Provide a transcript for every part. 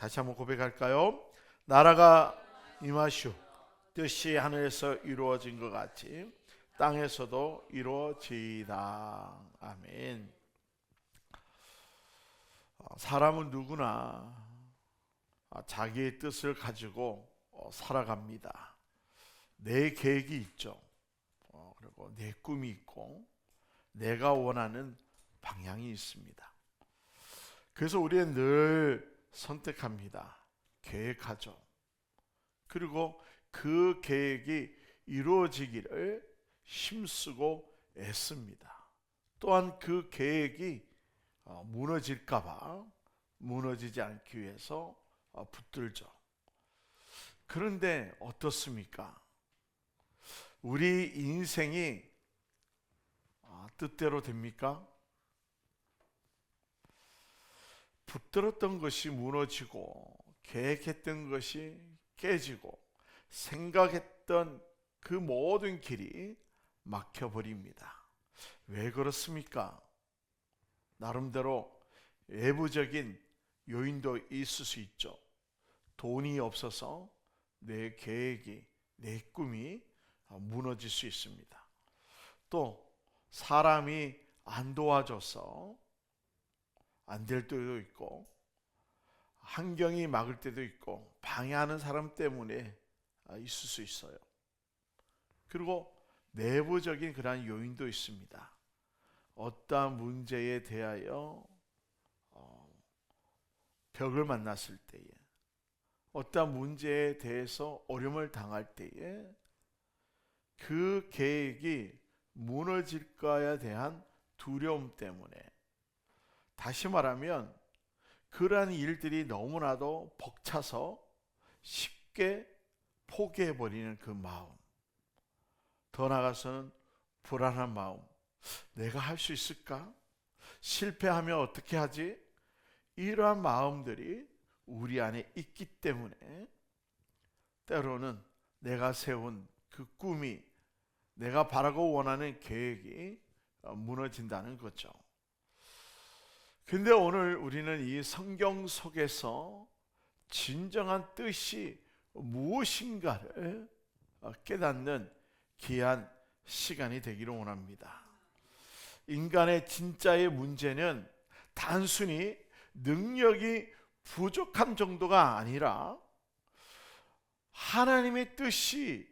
다시 한번 고백할까요? 나라가 임하시오. 뜻이 하늘에서 이루어진 것 같이 땅에서도 이루어지이다. 아멘. 사람은 누구나 자기의 뜻을 가지고 살아갑니다. 내 계획이 있죠. 그리고 내 꿈이 있고 내가 원하는 방향이 있습니다. 그래서 우리는 늘 선택합니다. 계획하죠. 그리고 그 계획이 이루어지기를 힘쓰고 애씁니다. 또한 그 계획이 무너질까봐 무너지지 않기 위해서 붙들죠. 그런데 어떻습니까? 우리 인생이 뜻대로 됩니까? 붙들었던 것이 무너지고 계획했던 것이 깨지고 생각했던 그 모든 길이 막혀버립니다. 왜 그렇습니까? 나름대로 외부적인 요인도 있을 수 있죠. 돈이 없어서 내 계획이, 내 꿈이 무너질 수 있습니다. 또 사람이 안 도와줘서 안 될 때도 있고, 환경이 막을 때도 있고, 방해하는 사람 때문에 있을 수 있어요. 그리고 내부적인 그러한 요인도 있습니다. 어떠한 문제에 대하여 벽을 만났을 때에, 어떠한 문제에 대해서 어려움을 당할 때에 그 계획이 무너질까에 대한 두려움 때문에, 다시 말하면 그러한 일들이 너무나도 벅차서 쉽게 포기해버리는 그 마음, 더 나아가서는 불안한 마음, 내가 할 수 있을까? 실패하면 어떻게 하지? 이러한 마음들이 우리 안에 있기 때문에 때로는 내가 세운 그 꿈이, 내가 바라고 원하는 계획이 무너진다는 거죠. 근데 오늘 우리는 이 성경 속에서 진정한 뜻이 무엇인가를 깨닫는 귀한 시간이 되기를 원합니다. 인간의 진짜의 문제는 단순히 능력이 부족한 정도가 아니라 하나님의 뜻이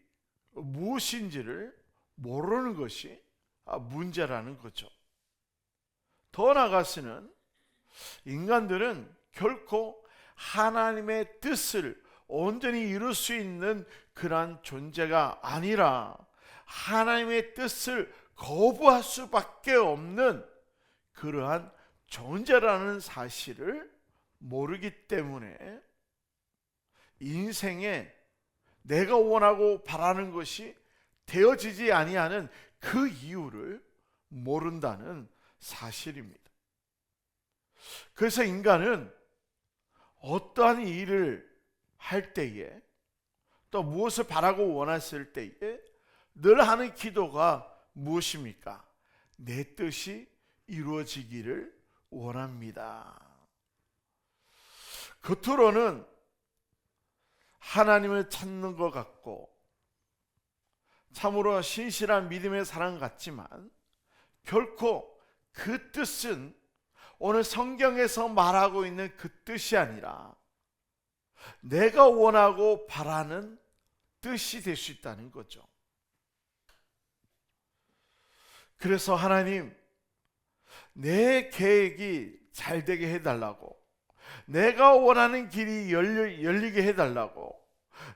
무엇인지를 모르는 것이 문제라는 거죠. 더 나아가서는 인간들은 결코 하나님의 뜻을 온전히 이룰 수 있는 그러한 존재가 아니라 하나님의 뜻을 거부할 수밖에 없는 그러한 존재라는 사실을 모르기 때문에 인생에 내가 원하고 바라는 것이 되어지지 아니하는 그 이유를 모른다는 사실입니다. 그래서 인간은 어떠한 일을 할 때에, 또 무엇을 바라고 원했을 때에 늘 하는 기도가 무엇입니까? 내 뜻이 이루어지기를 원합니다. 겉으로는 하나님을 찾는 것 같고 참으로 신실한 믿음의 사람 같지만 결코 그 뜻은 오늘 성경에서 말하고 있는 그 뜻이 아니라 내가 원하고 바라는 뜻이 될 수 있다는 거죠. 그래서 하나님, 내 계획이 잘 되게 해달라고, 내가 원하는 길이 열리게 해달라고,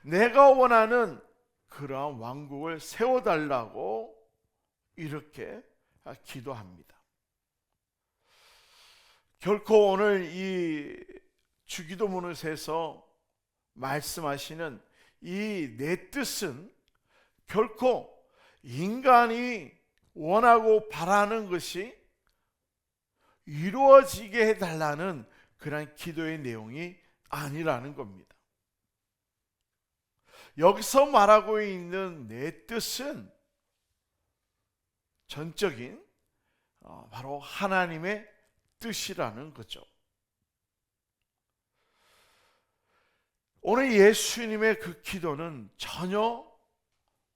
내가 원하는 그러한 왕국을 세워달라고 이렇게 기도합니다. 결코 오늘 이 주기도문에서 말씀하시는 이 내 뜻은 결코 인간이 원하고 바라는 것이 이루어지게 해달라는 그런 기도의 내용이 아니라는 겁니다. 여기서 말하고 있는 내 뜻은 전적인 바로 하나님의 뜻이라는 거죠. 오늘 예수님의 그 기도는 전혀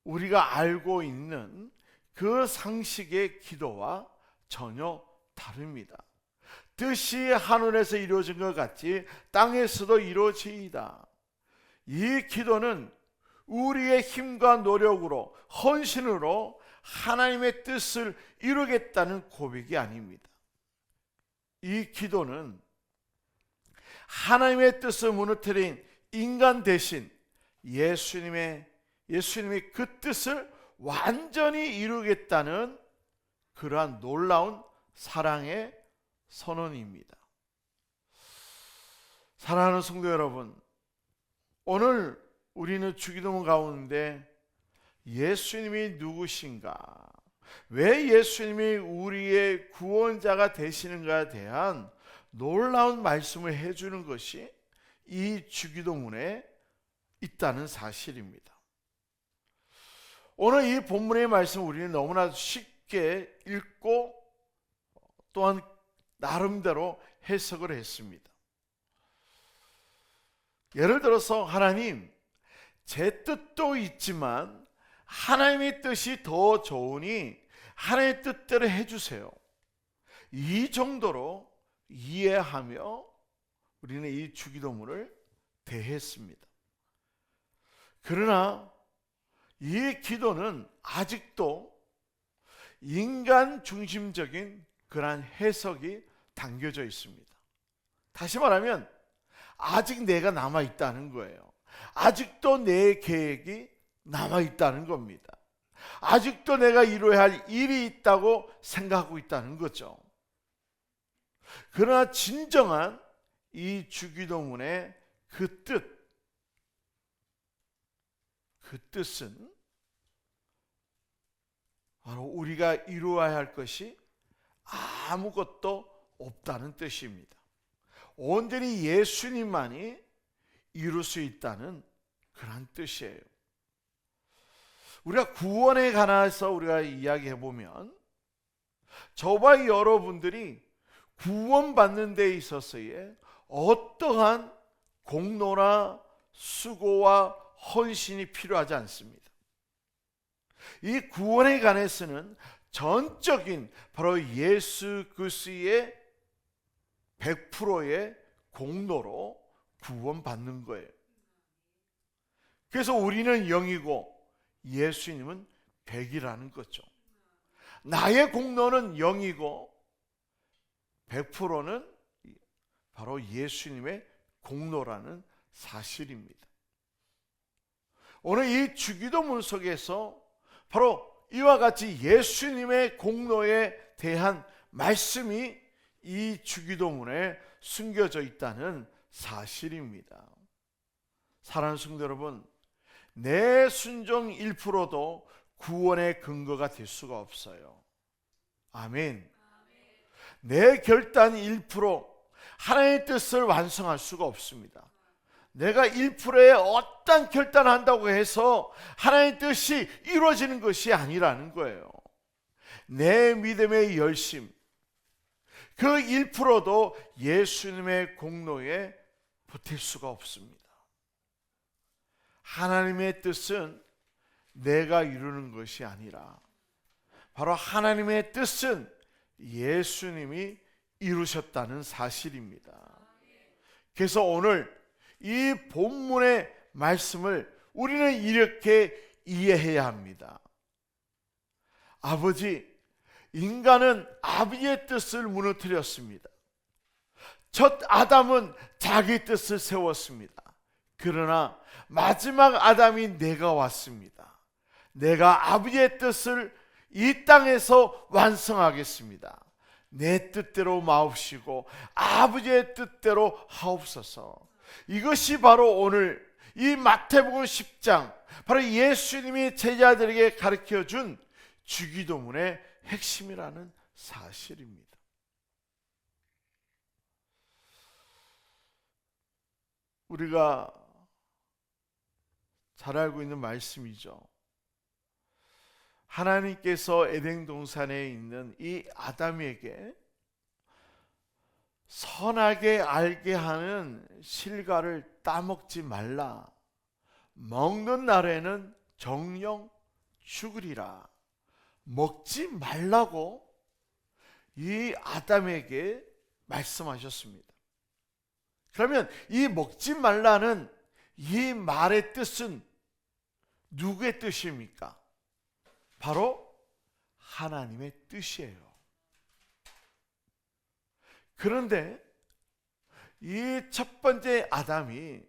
우리가 알고 있는 그 상식의 기도와 전혀 다릅니다. 뜻이 하늘에서 이루어진 것 같이 땅에서도 이루어지이다. 이 기도는 우리의 힘과 노력으로, 헌신으로 하나님의 뜻을 이루겠다는 고백이 아닙니다. 이 기도는 하나님의 뜻을 무너뜨린 인간 대신 예수님이 그 뜻을 완전히 이루겠다는 그러한 놀라운 사랑의 선언입니다. 사랑하는 성도 여러분, 오늘 우리는 주기도문 가운데 예수님이 누구신가, 왜 예수님이 우리의 구원자가 되시는가에 대한 놀라운 말씀을 해주는 것이 이 주기도문에 있다는 사실입니다. 오늘 이 본문의 말씀 우리는 너무나 쉽게 읽고 또한 나름대로 해석을 했습니다. 예를 들어서 하나님, 제 뜻도 있지만 하나님의 뜻이 더 좋으니 하나님의 뜻대로 해주세요. 이 정도로 이해하며 우리는 이 주기도문을 대했습니다. 그러나 이 기도는 아직도 인간 중심적인 그러한 해석이 담겨져 있습니다. 다시 말하면 아직 내가 남아있다는 거예요. 아직도 내 계획이 남아있다는 겁니다. 아직도 내가 이루어야 할 일이 있다고 생각하고 있다는 거죠. 그러나 진정한 이 주기도문의 그 뜻은 바로 우리가 이루어야 할 것이 아무것도 없다는 뜻입니다. 온전히 예수님만이 이룰 수 있다는 그런 뜻이에요. 우리가 구원에 관해서 우리가 이야기해 보면 저와 여러분들이 구원받는 데 있어서의 어떠한 공로나 수고와 헌신이 필요하지 않습니다. 이 구원에 관해서는 전적인 바로 예수 그리스도의 100%의 공로로 구원받는 거예요. 그래서 우리는 0이고 예수님은 100이라는 거죠. 나의 공로는 0이고 100%는 바로 예수님의 공로라는 사실입니다. 오늘 이 주기도문 속에서 바로 이와 같이 예수님의 공로에 대한 말씀이 이 주기도문에 숨겨져 있다는 사실입니다. 사랑하는 성도 여러분, 내 순종 1%도 구원의 근거가 될 수가 없어요. 아멘. 내 결단 1% 하나님의 뜻을 완성할 수가 없습니다. 내가 1%의 어떤 결단을 한다고 해서 하나님의 뜻이 이루어지는 것이 아니라는 거예요. 내 믿음의 열심, 그 1%도 예수님의 공로에 버틸 수가 없습니다. 하나님의 뜻은 내가 이루는 것이 아니라 바로 하나님의 뜻은 예수님이 이루셨다는 사실입니다. 그래서 오늘 이 본문의 말씀을 우리는 이렇게 이해해야 합니다. 아버지, 인간은 아버지의 뜻을 무너뜨렸습니다. 첫 아담은 자기 뜻을 세웠습니다. 그러나 마지막 아담이 내가 왔습니다. 내가 아버지의 뜻을 이 땅에서 완성하겠습니다. 내 뜻대로 마옵시고 아버지의 뜻대로 하옵소서. 이것이 바로 오늘 이 마태복음 10장, 바로 예수님이 제자들에게 가르쳐준 주기도문의 핵심이라는 사실입니다. 우리가 잘 알고 있는 말씀이죠. 하나님께서 에덴 동산에 있는 이 아담에게 선하게 알게 하는 실과를 따먹지 말라. 먹는 날에는 정령 죽으리라. 먹지 말라고 이 아담에게 말씀하셨습니다. 그러면 이 먹지 말라는 이 말의 뜻은 누구의 뜻입니까? 바로 하나님의 뜻이에요. 그런데 이 첫 번째 아담이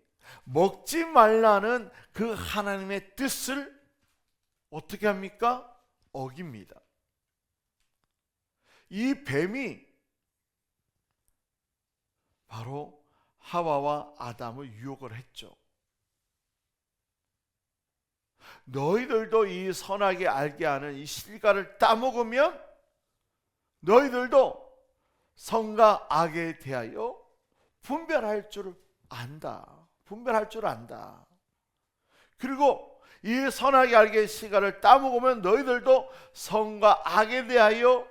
먹지 말라는 그 하나님의 뜻을 어떻게 합니까? 어깁니다. 이 뱀이 바로 하와와 아담을 유혹을 했죠. 너희들도 이 선하게 알게 하는 이 실과를 따먹으면 너희들도 선과 악에 대하여 분별할 줄 안다. 분별할 줄 안다. 그리고 이 선하게 알게 실과를 따먹으면 너희들도 선과 악에 대하여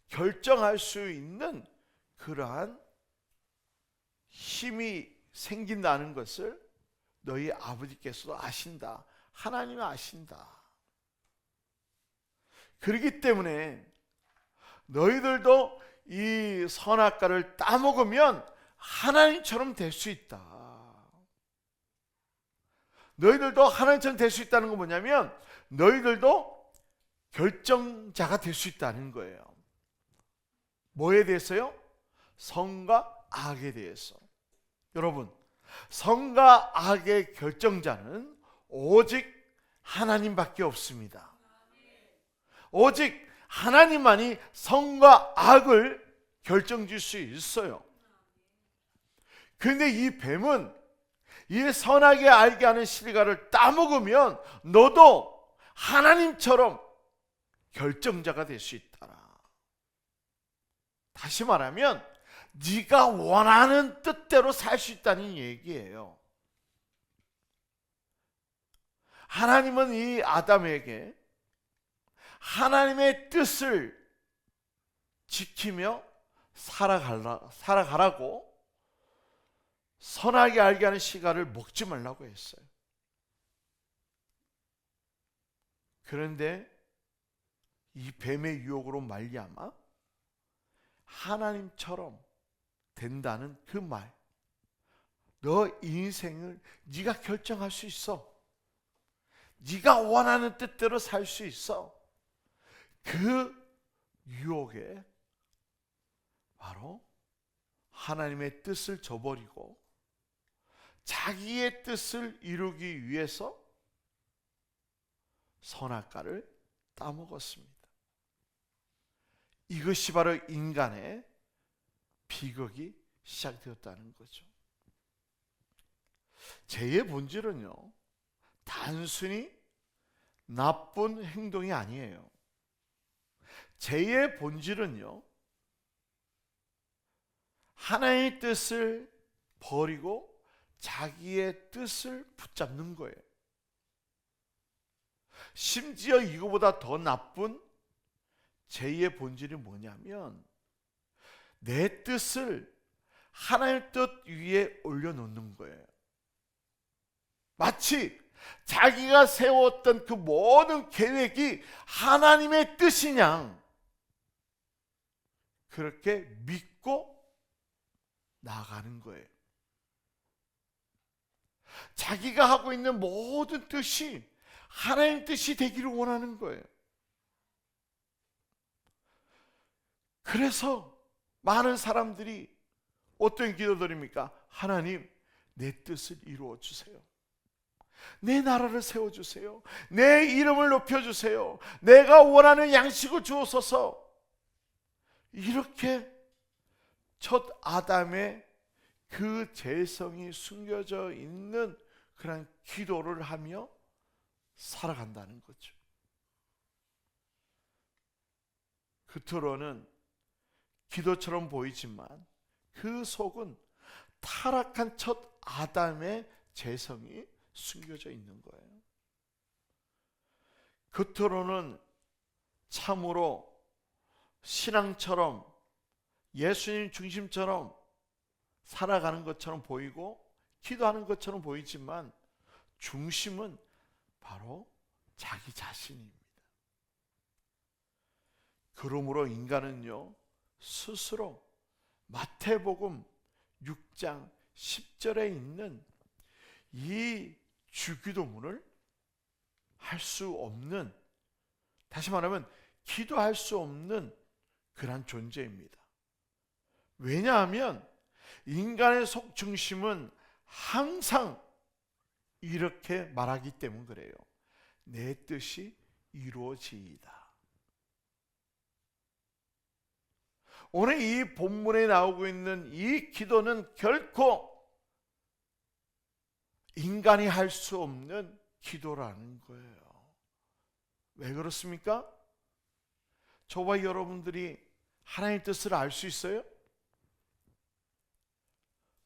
결정할 수 있는 그러한 힘이 생긴다는 것을 너희 아버지께서도 아신다. 하나님은 아신다. 그렇기 때문에 너희들도 이 선악과를 따먹으면 하나님처럼 될 수 있다. 너희들도 하나님처럼 될 수 있다는 건 뭐냐면 너희들도 결정자가 될 수 있다는 거예요. 뭐에 대해서요? 선과 악에 대해서. 여러분, 선과 악의 결정자는 오직 하나님밖에 없습니다. 오직 하나님만이 선과 악을 결정질 수 있어요. 그런데 이 뱀은 이 선하게 알게 하는 실과를 따먹으면 너도 하나님처럼 결정자가 될 수 있다. 다시 말하면 네가 원하는 뜻대로 살 수 있다는 얘기예요. 하나님은 이 아담에게 하나님의 뜻을 지키며 살아가라고 선하게 알게 하는 실과를 먹지 말라고 했어요. 그런데 이 뱀의 유혹으로 말미암아 하나님처럼 된다는 그 말, 너 인생을 네가 결정할 수 있어. 네가 원하는 뜻대로 살 수 있어. 그 유혹에 바로 하나님의 뜻을 저버리고 자기의 뜻을 이루기 위해서 선악과를 따먹었습니다. 이것이 바로 인간의 비극이 시작되었다는 거죠. 죄의 본질은요, 단순히 나쁜 행동이 아니에요. 죄의 본질은요, 하나님의 뜻을 버리고 자기의 뜻을 붙잡는 거예요. 심지어 이거보다 더 나쁜 죄의 본질이 뭐냐면 내 뜻을 하나님의 뜻 위에 올려놓는 거예요. 마치 자기가 세웠던 그 모든 계획이 하나님의 뜻이냐 그렇게 믿고 나가는 거예요. 자기가 하고 있는 모든 뜻이 하나님 뜻이 되기를 원하는 거예요. 그래서 많은 사람들이 어떤 기도드립니까? 하나님, 내 뜻을 이루어 주세요. 내 나라를 세워주세요. 내 이름을 높여주세요. 내가 원하는 양식을 주옵소서. 이렇게 첫 아담의 그 재성이 숨겨져 있는 그런 기도를 하며 살아간다는 거죠. 겉으로는 기도처럼 보이지만 그 속은 타락한 첫 아담의 재성이 숨겨져 있는 거예요. 겉으로는 참으로 신앙처럼 예수님 중심처럼 살아가는 것처럼 보이고 기도하는 것처럼 보이지만 중심은 바로 자기 자신입니다. 그러므로 인간은요, 스스로 마태복음 6장 10절에 있는 이 주기도문을 할 수 없는, 다시 말하면 기도할 수 없는 그런 존재입니다. 왜냐하면 인간의 속중심은 항상 이렇게 말하기 때문에 그래요. 내 뜻이 이루어지이다. 오늘 이 본문에 나오고 있는 이 기도는 결코 인간이 할 수 없는 기도라는 거예요. 왜 그렇습니까? 저와 여러분들이 하나님의 뜻을 알 수 있어요?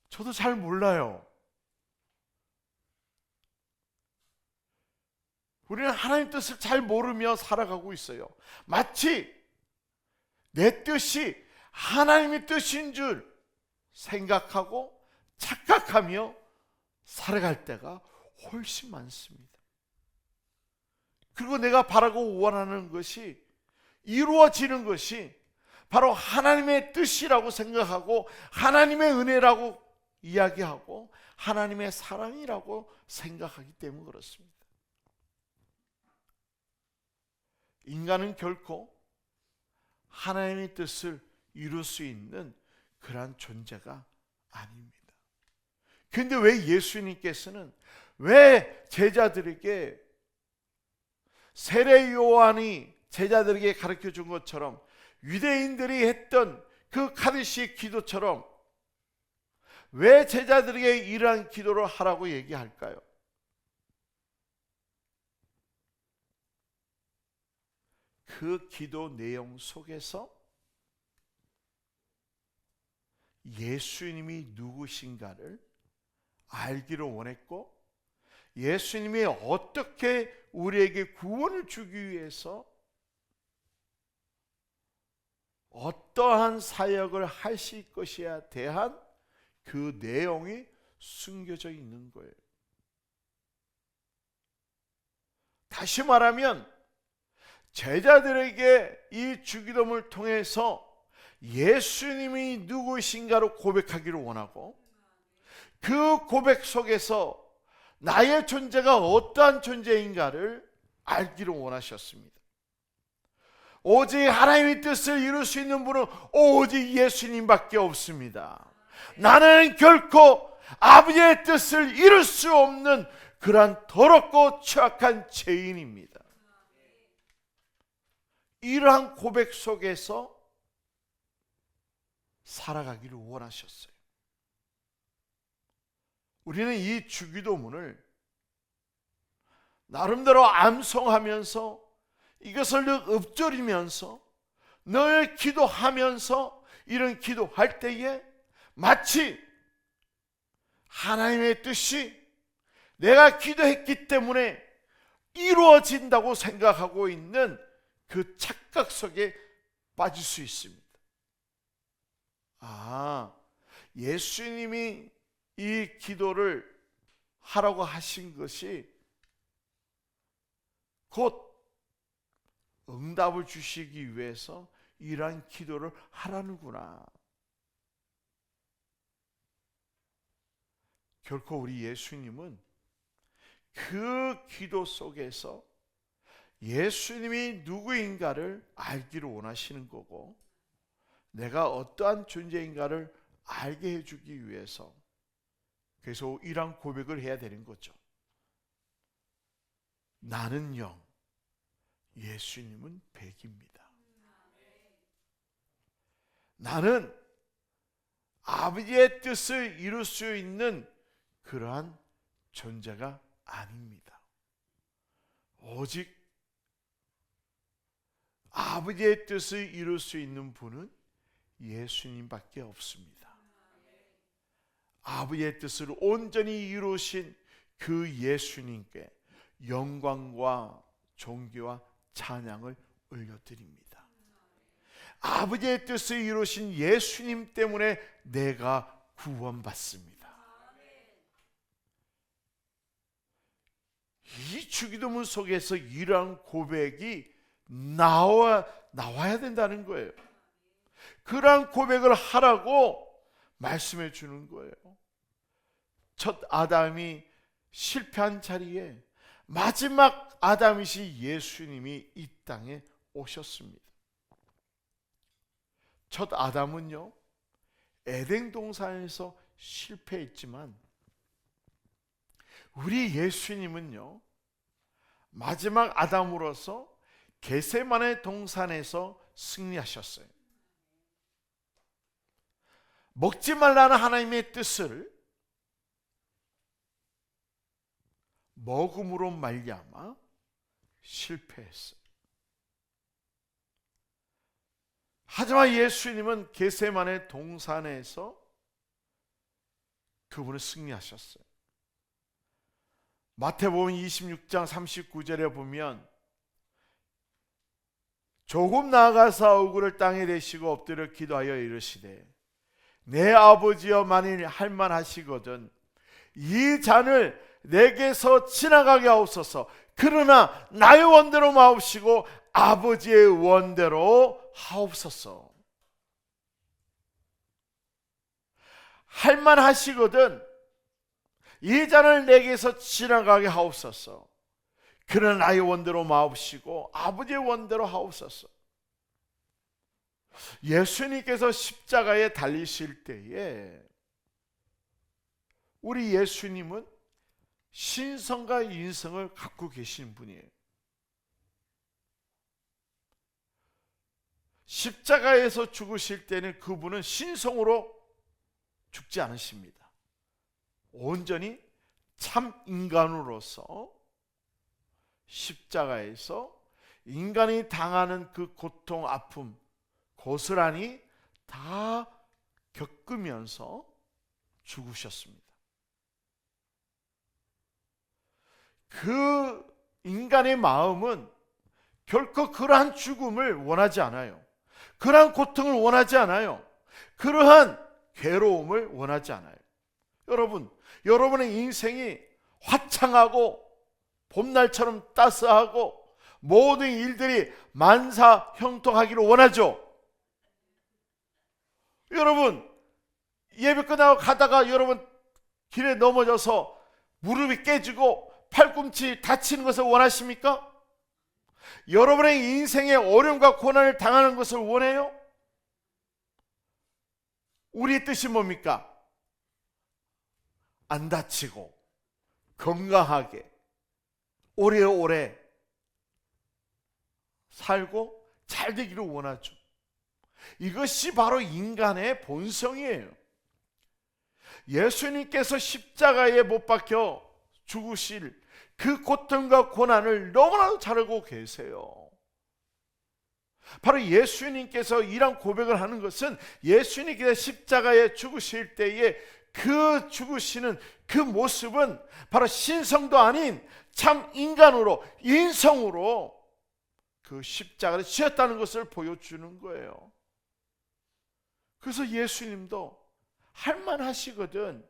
저도 잘 몰라요. 우리는 하나님의 뜻을 잘 모르며 살아가고 있어요. 마치 내 뜻이 하나님의 뜻인 줄 생각하고 착각하며 살아갈 때가 훨씬 많습니다. 그리고 내가 바라고 원하는 것이 이루어지는 것이 바로 하나님의 뜻이라고 생각하고 하나님의 은혜라고 이야기하고 하나님의 사랑이라고 생각하기 때문에 그렇습니다. 인간은 결코 하나님의 뜻을 이룰 수 있는 그러한 존재가 아닙니다. 그런데 왜 예수님께서는 왜 제자들에게 세례 요한이 제자들에게 가르쳐 준 것처럼 유대인들이 했던 그 카르시 기도처럼 왜 제자들에게 이러한 기도를 하라고 얘기할까요? 그 기도 내용 속에서 예수님이 누구신가를 알기를 원했고 예수님이 어떻게 우리에게 구원을 주기 위해서 어떠한 사역을 하실 것이야 대한 그 내용이 숨겨져 있는 거예요. 다시 말하면 제자들에게 이 주기도문을 통해서 예수님이 누구신가로 고백하기를 원하고 그 고백 속에서 나의 존재가 어떠한 존재인가를 알기를 원하셨습니다. 오직 하나님의 뜻을 이룰 수 있는 분은 오직 예수님밖에 없습니다. 나는 결코 아버지의 뜻을 이룰 수 없는 그러한 더럽고 취약한 죄인입니다. 이러한 고백 속에서 살아가기를 원하셨어요. 우리는 이 주기도문을 나름대로 암송하면서 이것을 늘 읊조리면서 늘 기도하면서 이런 기도할 때에 마치 하나님의 뜻이 내가 기도했기 때문에 이루어진다고 생각하고 있는 그 착각 속에 빠질 수 있습니다. 예수님이 이 기도를 하라고 하신 것이 곧 응답을 주시기 위해서 이러한 기도를 하라는구나. 결코 우리 예수님은 그 기도 속에서 예수님이 누구인가를 알기를 원하시는 거고 내가 어떠한 존재인가를 알게 해주기 위해서 그래서 이러한 고백을 해야 되는 거죠. 나는 영, 예수님은 백입니다. 나는 아버지의 뜻을 이룰 수 있는 그러한 존재가 아닙니다. 오직 아버지의 뜻을 이룰 수 있는 분은 예수님밖에 없습니다. 아버지의 뜻을 온전히 이루신 그 예수님께 영광과 존귀와 찬양을 올려드립니다. 아버지의 뜻을 이루신 예수님 때문에 내가 구원받습니다. 이 주기도문 속에서 이러한 고백이 나와야 된다는 거예요. 그러한 고백을 하라고 말씀해 주는 거예요. 첫 아담이 실패한 자리에 마지막 아담이신 예수님이 이 땅에 오셨습니다. 첫 아담은요, 에덴 동산에서 실패했지만 우리 예수님은요, 마지막 아담으로서 겟세마네 동산에서 승리하셨어요. 먹지 말라는 하나님의 뜻을 먹음으로 말미암아 실패했어요. 하지만 예수님은 겟세마네 동산에서 그분은 승리하셨어요. 마태복음 26장 39절에 보면 조금 나아가서 얼굴을 땅에 대시고 엎드려 기도하여 이르시되 내 아버지여 만일 할만하시거든 이 잔을 내게서 지나가게 하옵소서. 그러나 나의 원대로 마옵시고 아버지의 원대로 하옵소서. 할만하시거든 이 잔을 내게서 지나가게 하옵소서. 그러나 나의 원대로 마옵시고 아버지의 원대로 하옵소서. 예수님께서 십자가에 달리실 때에 우리 예수님은 신성과 인성을 갖고 계신 분이에요. 십자가에서 죽으실 때는 그분은 신성으로 죽지 않으십니다. 온전히 참 인간으로서 십자가에서 인간이 당하는 그 고통, 아픔, 고스란히 다 겪으면서 죽으셨습니다. 그 인간의 마음은 결코 그러한 죽음을 원하지 않아요. 그러한 고통을 원하지 않아요. 그러한 괴로움을 원하지 않아요. 여러분의 인생이 화창하고 봄날처럼 따스하고 모든 일들이 만사형통하기를 원하죠. 여러분 예배 끝나고 가다가 여러분 길에 넘어져서 무릎이 깨지고 팔꿈치 다치는 것을 원하십니까? 여러분의 인생에 어려움과 고난을 당하는 것을 원해요? 우리의 뜻이 뭡니까? 안 다치고 건강하게 오래오래 살고 잘 되기를 원하죠. 이것이 바로 인간의 본성이에요. 예수님께서 십자가에 못 박혀 죽으실 그 고통과 고난을 너무나도 잘 알고 계세요. 바로 예수님께서 이런 고백을 하는 것은 예수님께서 십자가에 죽으실 때에 그 죽으시는 그 모습은 바로 신성도 아닌 참 인간으로 인성으로 그 십자가를 지었다는 것을 보여주는 거예요. 그래서 예수님도 할만하시거든.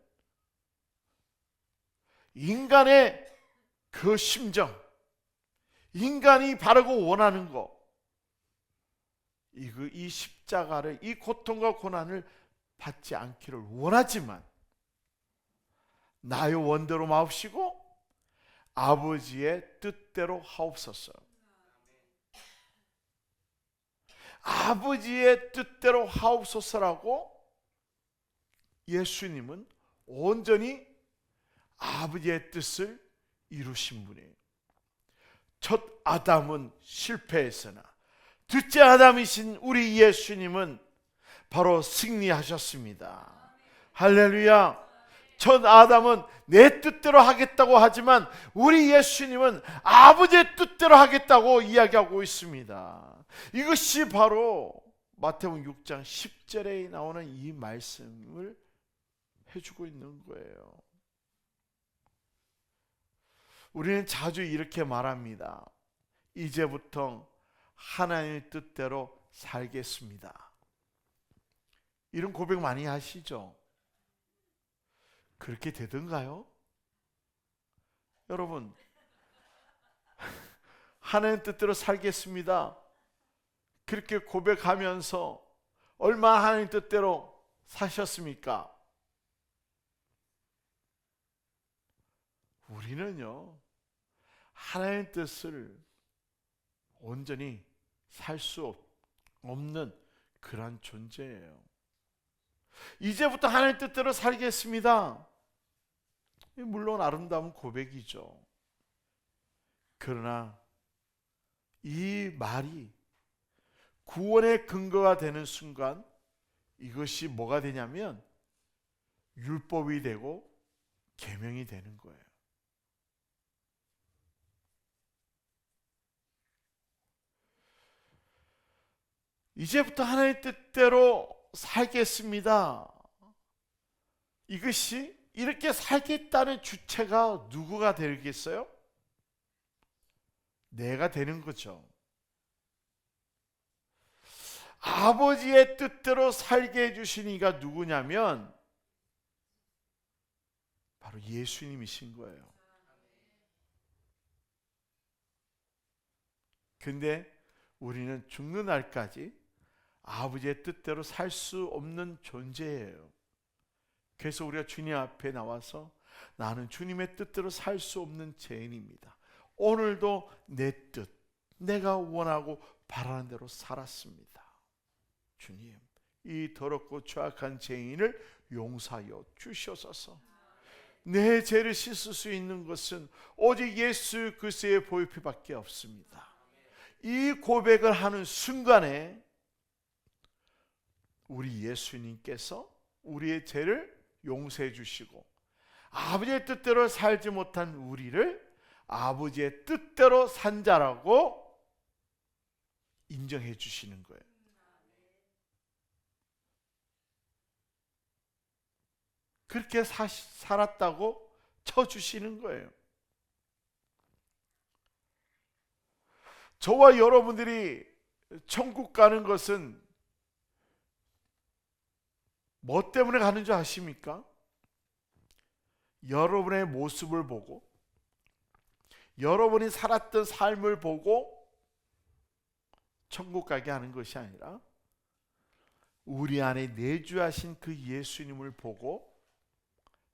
인간의 그 심정, 인간이 바라고 원하는 거, 이 십자가를, 이 고통과 고난을 받지 않기를 원하지만 나의 원대로 마옵시고 아버지의 뜻대로 하옵소서. 아버지의 뜻대로 하옵소서라고 예수님은 온전히 아버지의 뜻을 이루신 분이에요. 첫 아담은 실패했으나 둘째 아담이신 우리 예수님은 바로 승리하셨습니다. 할렐루야. 첫 아담은 내 뜻대로 하겠다고 하지만 우리 예수님은 아버지의 뜻대로 하겠다고 이야기하고 있습니다. 이것이 바로 마태복음 6장 10절에 나오는 이 말씀을 해주고 있는 거예요. 우리는 자주 이렇게 말합니다. 이제부터 하나님의 뜻대로 살겠습니다. 이런 고백 많이 하시죠? 그렇게 되던가요? 여러분, 하나님 뜻대로 살겠습니다. 그렇게 고백하면서 얼마나 하나님 뜻대로 사셨습니까? 우리는요, 하나님 뜻을 온전히 살 수 없는 그런 존재예요. 이제부터 하나님 뜻대로 살겠습니다. 물론 아름다운 고백이죠. 그러나 이 말이 구원의 근거가 되는 순간 이것이 뭐가 되냐면 율법이 되고 계명이 되는 거예요. 이제부터 하나님 뜻대로 살겠습니다. 이것이 이렇게 살겠다는 주체가 누구가 되겠어요? 내가 되는 거죠. 아버지의 뜻대로 살게 해주신 이가 누구냐면 바로 예수님이신 거예요. 근데 우리는 죽는 날까지 아버지의 뜻대로 살 수 없는 존재예요. 그래서 우리가 주님 앞에 나와서 나는 주님의 뜻대로 살 수 없는 죄인입니다. 오늘도 내 뜻, 내가 원하고 바라는 대로 살았습니다. 주님, 이 더럽고 죄악한 죄인을 용서하여 주시옵소서. 내 죄를 씻을 수 있는 것은 오직 예수 그리스도의 보혈피밖에 없습니다. 이 고백을 하는 순간에 우리 예수님께서 우리의 죄를 용서해 주시고 아버지의 뜻대로 살지 못한 우리를 아버지의 뜻대로 산 자라고 인정해 주시는 거예요. 그렇게 살았다고 쳐주시는 거예요. 저와 여러분들이 천국 가는 것은 뭐 때문에 가는 줄 아십니까? 여러분의 모습을 보고 여러분이 살았던 삶을 보고 천국 가게 하는 것이 아니라 우리 안에 내주하신 그 예수님을 보고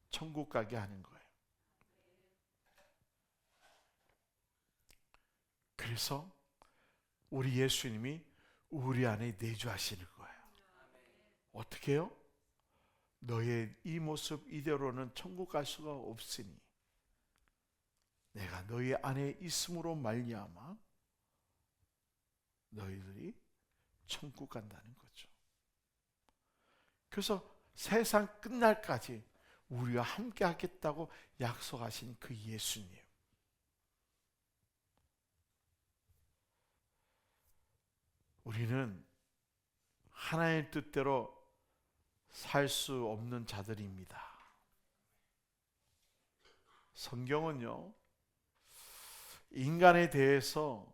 천국 가게 하는 거예요. 그래서 우리 예수님이 우리 안에 내주하시는 거예요. 어떻게 해요? 너의 이 모습 이대로는 천국 갈 수가 없으니 내가 너희 안에 있음으로 말미암아 너희들이 천국 간다는 거죠. 그래서 세상 끝날까지 우리와 함께 하겠다고 약속하신 그 예수님, 우리는 하나님의 뜻대로 살 수 없는 자들입니다. 성경은요, 인간에 대해서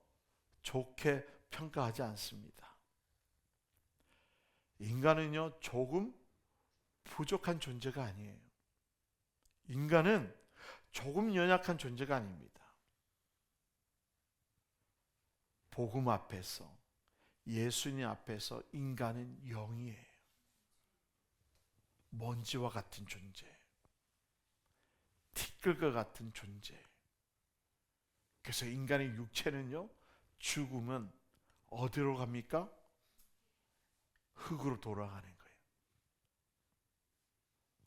좋게 평가하지 않습니다. 인간은요, 조금 부족한 존재가 아니에요. 인간은 조금 연약한 존재가 아닙니다. 복음 앞에서, 예수님 앞에서 인간은 영이에요. 먼지와 같은 존재, 티끌과 같은 존재. 그래서 인간의 육체는요, 죽으면 어디로 갑니까? 흙으로 돌아가는 거예요.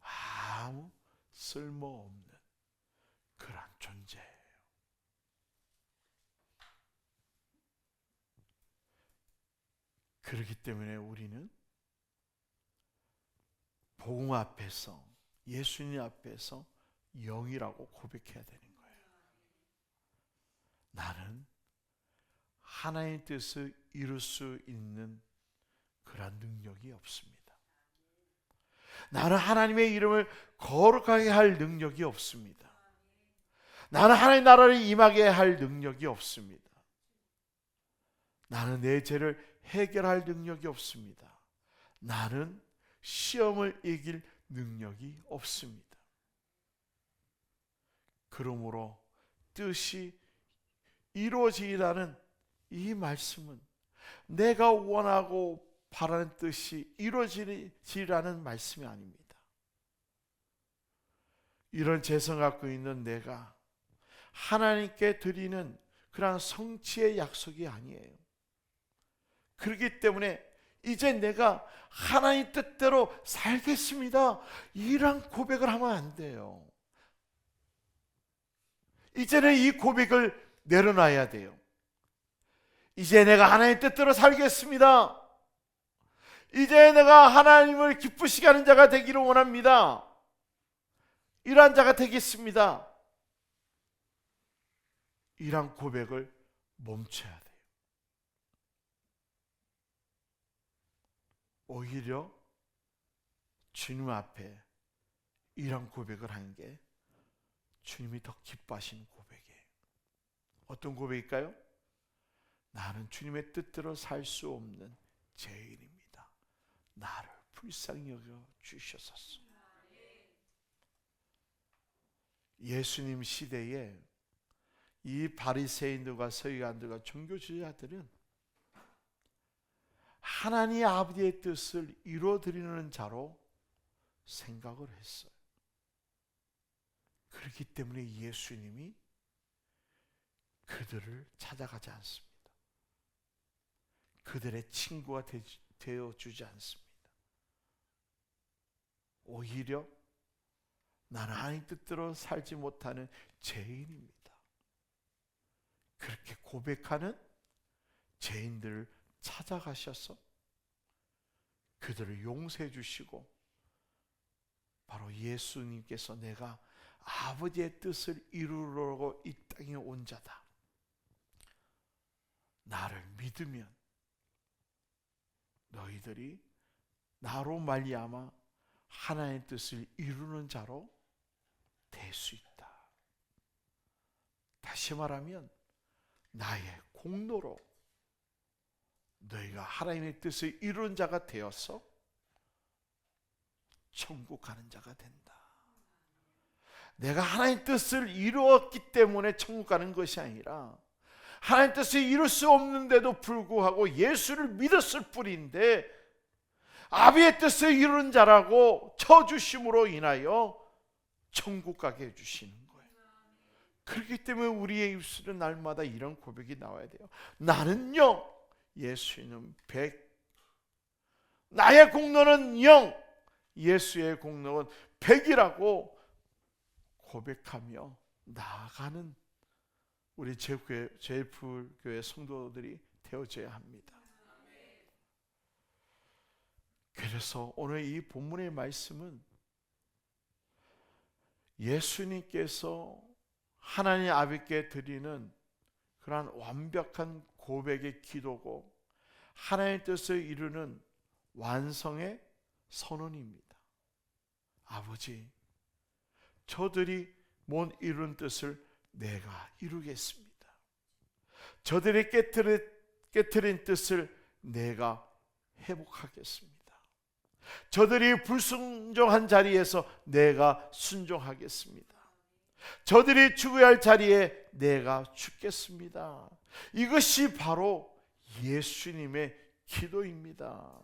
아무 쓸모없는 그런 존재예요. 그렇기 때문에 우리는 복음 앞에서, 예수님 앞에서 영이라고 고백해야 되는 거예요. 나는 하나님의 뜻을 이룰 수 있는 그런 능력이 없습니다. 나는 하나님의 이름을 거룩하게 할 능력이 없습니다. 나는 하나님의 나라를 임하게 할 능력이 없습니다. 나는 내 죄를 해결할 능력이 없습니다. 나는 시험을 이길 능력이 없습니다. 그러므로 뜻이 이루어지라는 이 말씀은 내가 원하고 바라는 뜻이 이루어지라는 말씀이 아닙니다. 이런 재성 갖고 있는 내가 하나님께 드리는 그런 성취의 약속이 아니에요. 그렇기 때문에 이제 내가 하나님 뜻대로 살겠습니다, 이런 고백을 하면 안 돼요. 이제는 이 고백을 내려놔야 돼요. 이제 내가 하나님 뜻대로 살겠습니다. 이제 내가 하나님을 기쁘시게 하는 자가 되기를 원합니다. 이러한 자가 되겠습니다. 이러한 고백을 멈춰야 돼요. 오히려 주님 앞에 이러한 고백을 하는 게 주님이 더 기뻐하시는 고백이에요. 어떤 고백일까요? 나는 주님의 뜻대로 살 수 없는 죄인입니다. 나를 불쌍히 여겨 주시옵소서. 예수님 시대에 이 바리새인들과 서기관들과 종교주의자들은 하나님 아버지의 뜻을 이루어드리는 자로 생각을 했어요. 그렇기 때문에 예수님이 그들을 찾아가지 않습니다. 그들의 친구가 되어주지 않습니다. 오히려 나는 하나님 뜻대로 살지 못하는 죄인입니다, 그렇게 고백하는 죄인들을 찾아가셔서 그들을 용서해 주시고, 바로 예수님께서 내가 아버지의 뜻을 이루려고 이 땅에 온 자다, 나를 믿으면 너희들이 나로 말미암아 하나님의 뜻을 이루는 자로 될 수 있다. 다시 말하면 나의 공로로 너희가 하나님의 뜻을 이루는 자가 되어서 천국 가는 자가 된다. 내가 하나님의 뜻을 이루었기 때문에 천국 가는 것이 아니라 하나님의 뜻을 이룰 수 없는데도 불구하고 예수를 믿었을 뿐인데 아비의 뜻을 이루는 자라고 쳐주심으로 인하여 천국 가게 해주시는 거예요. 그렇기 때문에 우리의 입술은 날마다 이런 고백이 나와야 돼요. 나는요, 예수는 100, 나의 공로는 0, 예수의 공로는 100이라고 고백하며 나아가는 우리 제일불교회 성도들이 되어져야 합니다. 그래서 오늘 이 본문의 말씀은 예수님께서 하나님 아버지께 드리는 그러한 완벽한 고백의 기도고 하나님의 뜻을 이루는 완성의 선언입니다. 아버지, 저들이 못 이룬 뜻을 내가 이루겠습니다. 저들이 깨트린 뜻을 내가 회복하겠습니다. 저들이 불순종한 자리에서 내가 순종하겠습니다. 저들이 죽어야 할 자리에 내가 죽겠습니다. 이것이 바로 예수님의 기도입니다.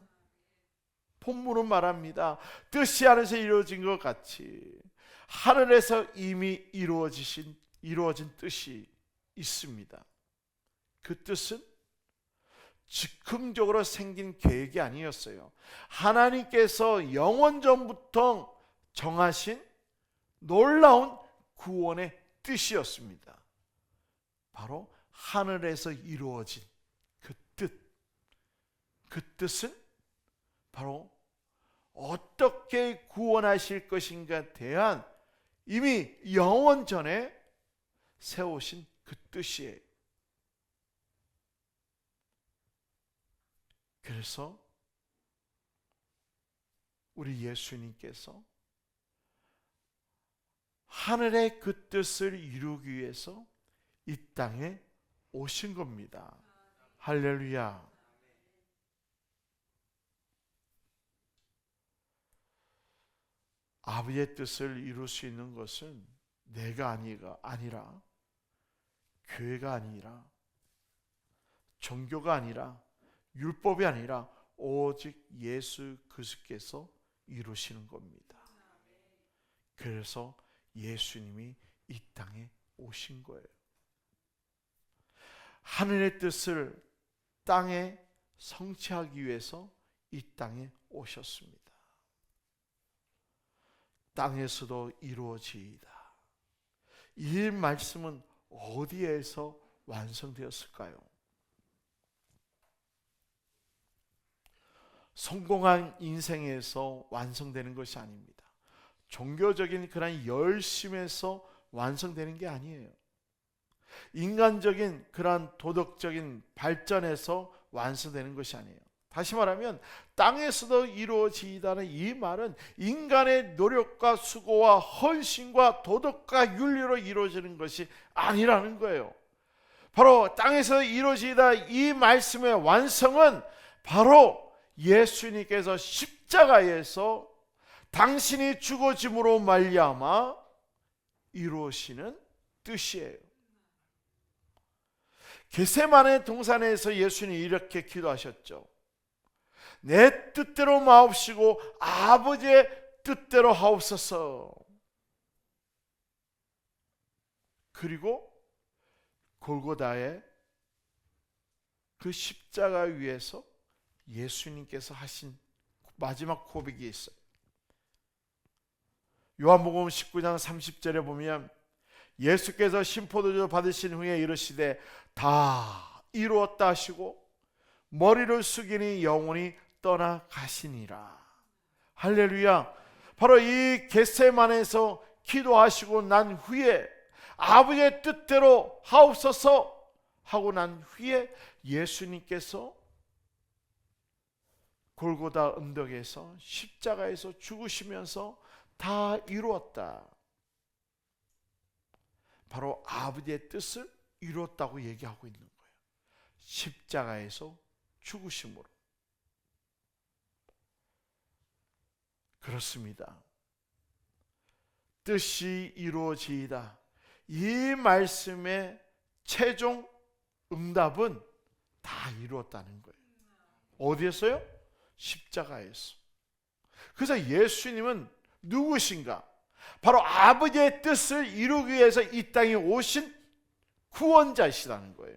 본문은 말합니다. 뜻이 하늘에서 이루어진 것 같이 하늘에서 이미 이루어진 뜻이 있습니다. 그 뜻은 즉흥적으로 생긴 계획이 아니었어요. 하나님께서 영원전부터 정하신 놀라운 구원의 뜻이었습니다. 바로 하늘에서 이루어진 그 뜻. 그 뜻은 바로 어떻게 구원하실 것인가에 대한 이미 영원전에 세우신 그 뜻이에요. 그래서 우리 예수님께서 하늘의 그 뜻을 이루기 위해서 이 땅에 오신 겁니다. 할렐루야. 아버지의 뜻을 이룰 수 있는 것은 내가 아니라 교회가 아니라 종교가 아니라 율법이 아니라 오직 예수 그리스도께서 이루시는 겁니다. 그래서 예수님이 이 땅에 오신 거예요. 하늘의 뜻을 땅에 성취하기 위해서 이 땅에 오셨습니다. 땅에서도 이루어지이다. 이 말씀은 어디에서 완성되었을까요? 성공한 인생에서 완성되는 것이 아닙니다. 종교적인 그런 열심에서 완성되는 게 아니에요. 인간적인 그런 도덕적인 발전에서 완성되는 것이 아니에요. 다시 말하면 땅에서도 이루어지다는 이 말은 인간의 노력과 수고와 헌신과 도덕과 윤리로 이루어지는 것이 아니라는 거예요. 바로 땅에서 이루어지다 이 말씀의 완성은 바로 예수님께서 십자가에서 당신이 죽어짐으로 말미암아 이루어지는 뜻이에요. 겟세마네 동산에서 예수님이 이렇게 기도하셨죠. 내 뜻대로 마옵시고 아버지의 뜻대로 하옵소서. 그리고 골고다의 그 십자가 위에서 예수님께서 하신 마지막 고백이 있어요. 요한복음 19장 30절에 보면 예수께서 신포도주 받으신 후에 이르시되 다 이루었다 하시고 머리를 숙이니 영혼이 떠나가시니라. 할렐루야. 바로 이 겟세마네에서 기도하시고 난 후에 아버지의 뜻대로 하옵소서 하고 난 후에 예수님께서 골고다 언덕에서 십자가에서 죽으시면서 다 이루었다. 바로 아버지의 뜻을 이루었다고 얘기하고 있는 거예요. 십자가에서 죽으심으로. 그렇습니다. 뜻이 이루어지이다. 이 말씀의 최종 응답은 다 이루었다는 거예요. 어디에서요? 십자가에서. 그래서 예수님은 누구신가? 바로 아버지의 뜻을 이루기 위해서 이 땅에 오신 구원자이시라는 거예요.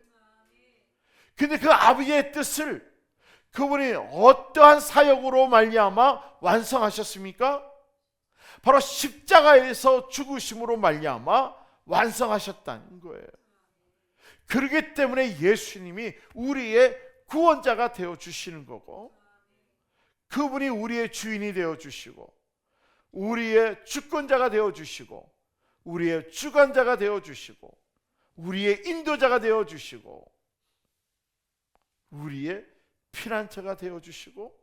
근데 그 아버지의 뜻을 그분이 어떠한 사역으로 말미암아 완성하셨습니까? 바로 십자가에서 죽으심으로 말미암아 완성하셨다는 거예요. 그렇기 때문에 예수님이 우리의 구원자가 되어 주시는 거고, 그분이 우리의 주인이 되어 주시고, 우리의 주권자가 되어 주시고, 우리의 주관자가 되어 주시고, 우리의 인도자가 되어 주시고, 우리의 피난처가 되어 주시고,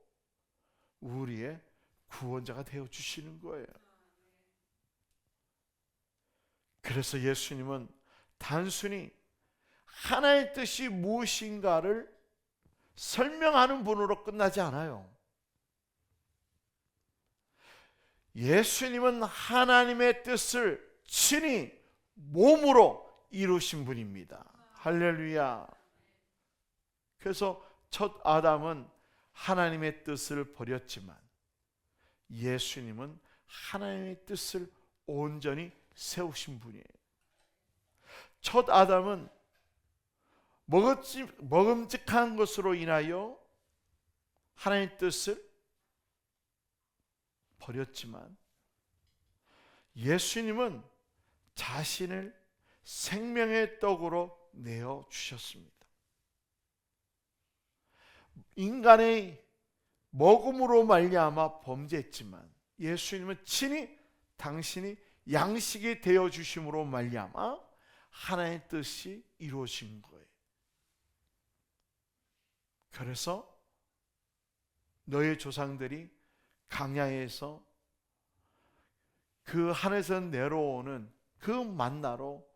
우리의 구원자가 되어 주시는 거예요. 그래서 예수님은 단순히 하나의 뜻이 무엇인가를 설명하는 분으로 끝나지 않아요. 예수님은 하나님의 뜻을 친히 몸으로 이루신 분입니다. 할렐루야. 그래서 첫 아담은 하나님의 뜻을 버렸지만 예수님은 하나님의 뜻을 온전히 세우신 분이에요. 첫 아담은 먹음직한 것으로 인하여 하나님의 뜻을 버렸지만 예수님은 자신을 생명의 떡으로 내어 주셨습니다. 인간의 먹음으로 말미암아 범죄했지만 예수님은 친히 당신이 양식이 되어 주심으로 말미암아 하나님의 뜻이 이루어진 거예요. 그래서 너의 조상들이 광야에서 그 하늘에서 내려오는 그 만나로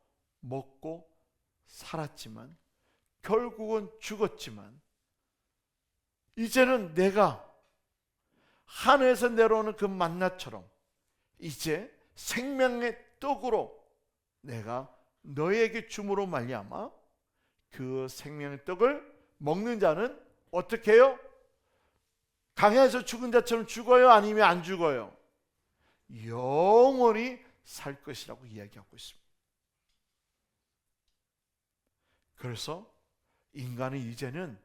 먹고 살았지만 결국은 죽었지만 이제는 내가 하늘에서 내려오는 그 만나처럼 이제 생명의 떡으로 내가 너에게 줌으로 말미암아 그 생명의 떡을 먹는 자는 어떻게 해요? 강해서 죽은 자처럼 죽어요? 아니면 안 죽어요? 영원히 살 것이라고 이야기하고 있습니다. 그래서 인간은 이제는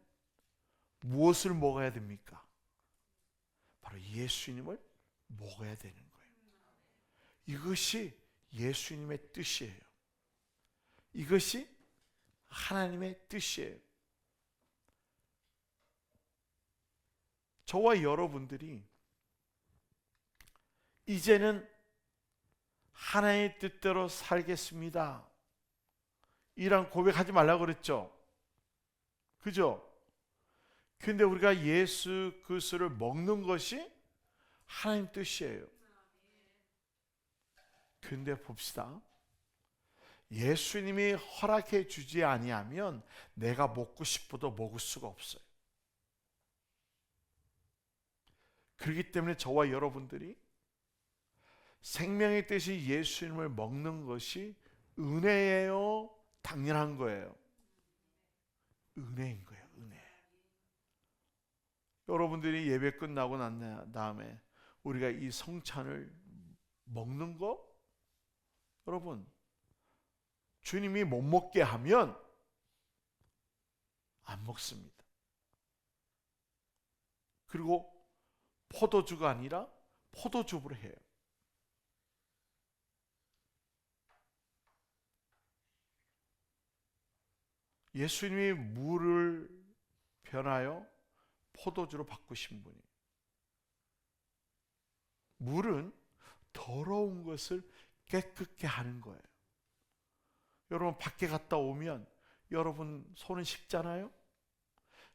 무엇을 먹어야 됩니까? 바로 예수님을 먹어야 되는 거예요. 이것이 예수님의 뜻이에요. 이것이 하나님의 뜻이에요. 저와 여러분들이 이제는 하나님의 뜻대로 살겠습니다, 이런 고백하지 말라고 그랬죠. 그죠? 근데 우리가 예수 그리스도를 먹는 것이 하나님 뜻이에요. 근데 봅시다. 예수님이 허락해 주지 아니하면 내가 먹고 싶어도 먹을 수가 없어요. 그렇기 때문에 저와 여러분들이 생명의 뜻이 예수님을 먹는 것이 은혜예요, 당연한 거예요? 은혜인 거예요. 은혜. 여러분들이 예배 끝나고 난 다음에 우리가 이 성찬을 먹는 거, 여러분, 주님이 못 먹게 하면 안 먹습니다. 그리고 포도주가 아니라 포도즙으로 해요. 예수님이 물을 변하여 포도주로 바꾸신 분이. 물은 더러운 것을 깨끗게 하는 거예요. 여러분 밖에 갔다 오면 여러분 손은 씻잖아요.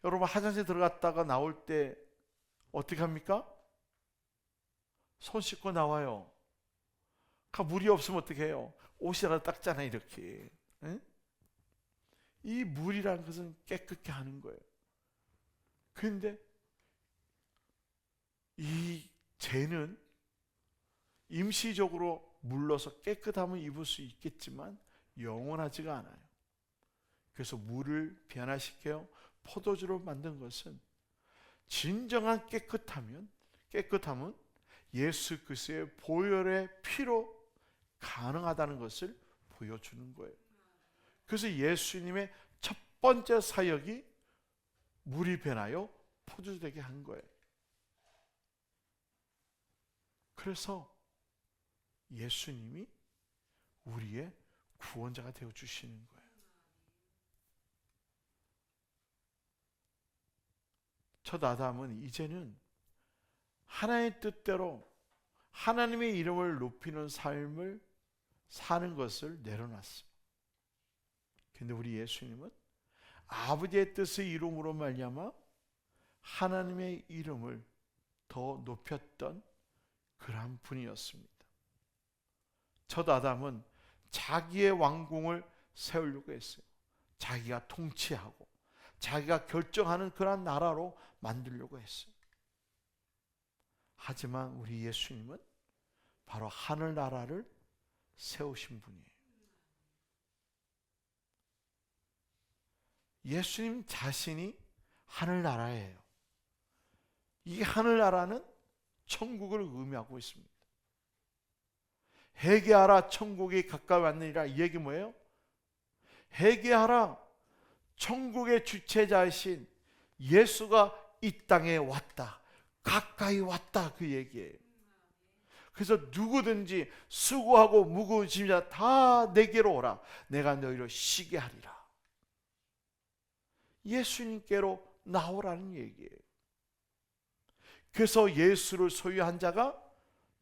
여러분 화장실 들어갔다가 나올 때 어떻게 합니까? 손 씻고 나와요. 물이 없으면 어떻게 해요? 옷이라도 닦잖아요, 이렇게. 응? 이 물이라는 것은 깨끗게 하는 거예요. 그런데 이 죄는 임시적으로 물러서 깨끗함을 입을 수 있겠지만 영원하지가 않아요. 그래서 물을 변화시켜 포도주로 만든 것은 진정한 깨끗함은 예수 그리스도의 보혈의 피로 가능하다는 것을 보여주는 거예요. 그래서 예수님의 첫 번째 사역이 물이 변하여 포도주 되게 한 거예요. 그래서 예수님이 우리의 구원자가 되어 주시는 거예요. 첫 아담은 이제는 하나님의 뜻대로 하나님의 이름을 높이는 삶을 사는 것을 내려놨습니다. 근데 우리 예수님은 아버지의 뜻을 이룸으로 말미암아 하나님의 이름을 더 높였던 그러한 분이었습니다. 첫 아담은 자기의 왕궁을 세우려고 했어요. 자기가 통치하고 자기가 결정하는 그러한 나라로 만들려고 했어요. 하지만 우리 예수님은 바로 하늘나라를 세우신 분이에요. 예수님 자신이 하늘나라예요. 이 하늘나라는 천국을 의미하고 있습니다. 회개하라, 천국이 가까이 왔느니라. 이 얘기 뭐예요? 회개하라, 천국의 주체자이신 예수가 이 땅에 왔다, 가까이 왔다, 그 얘기예요. 그래서 누구든지 수고하고 무거운 짐자 다 내게로 오라, 내가 너희를 쉬게 하리라. 예수님께로 나오라는 얘기예요. 그래서 예수를 소유한 자가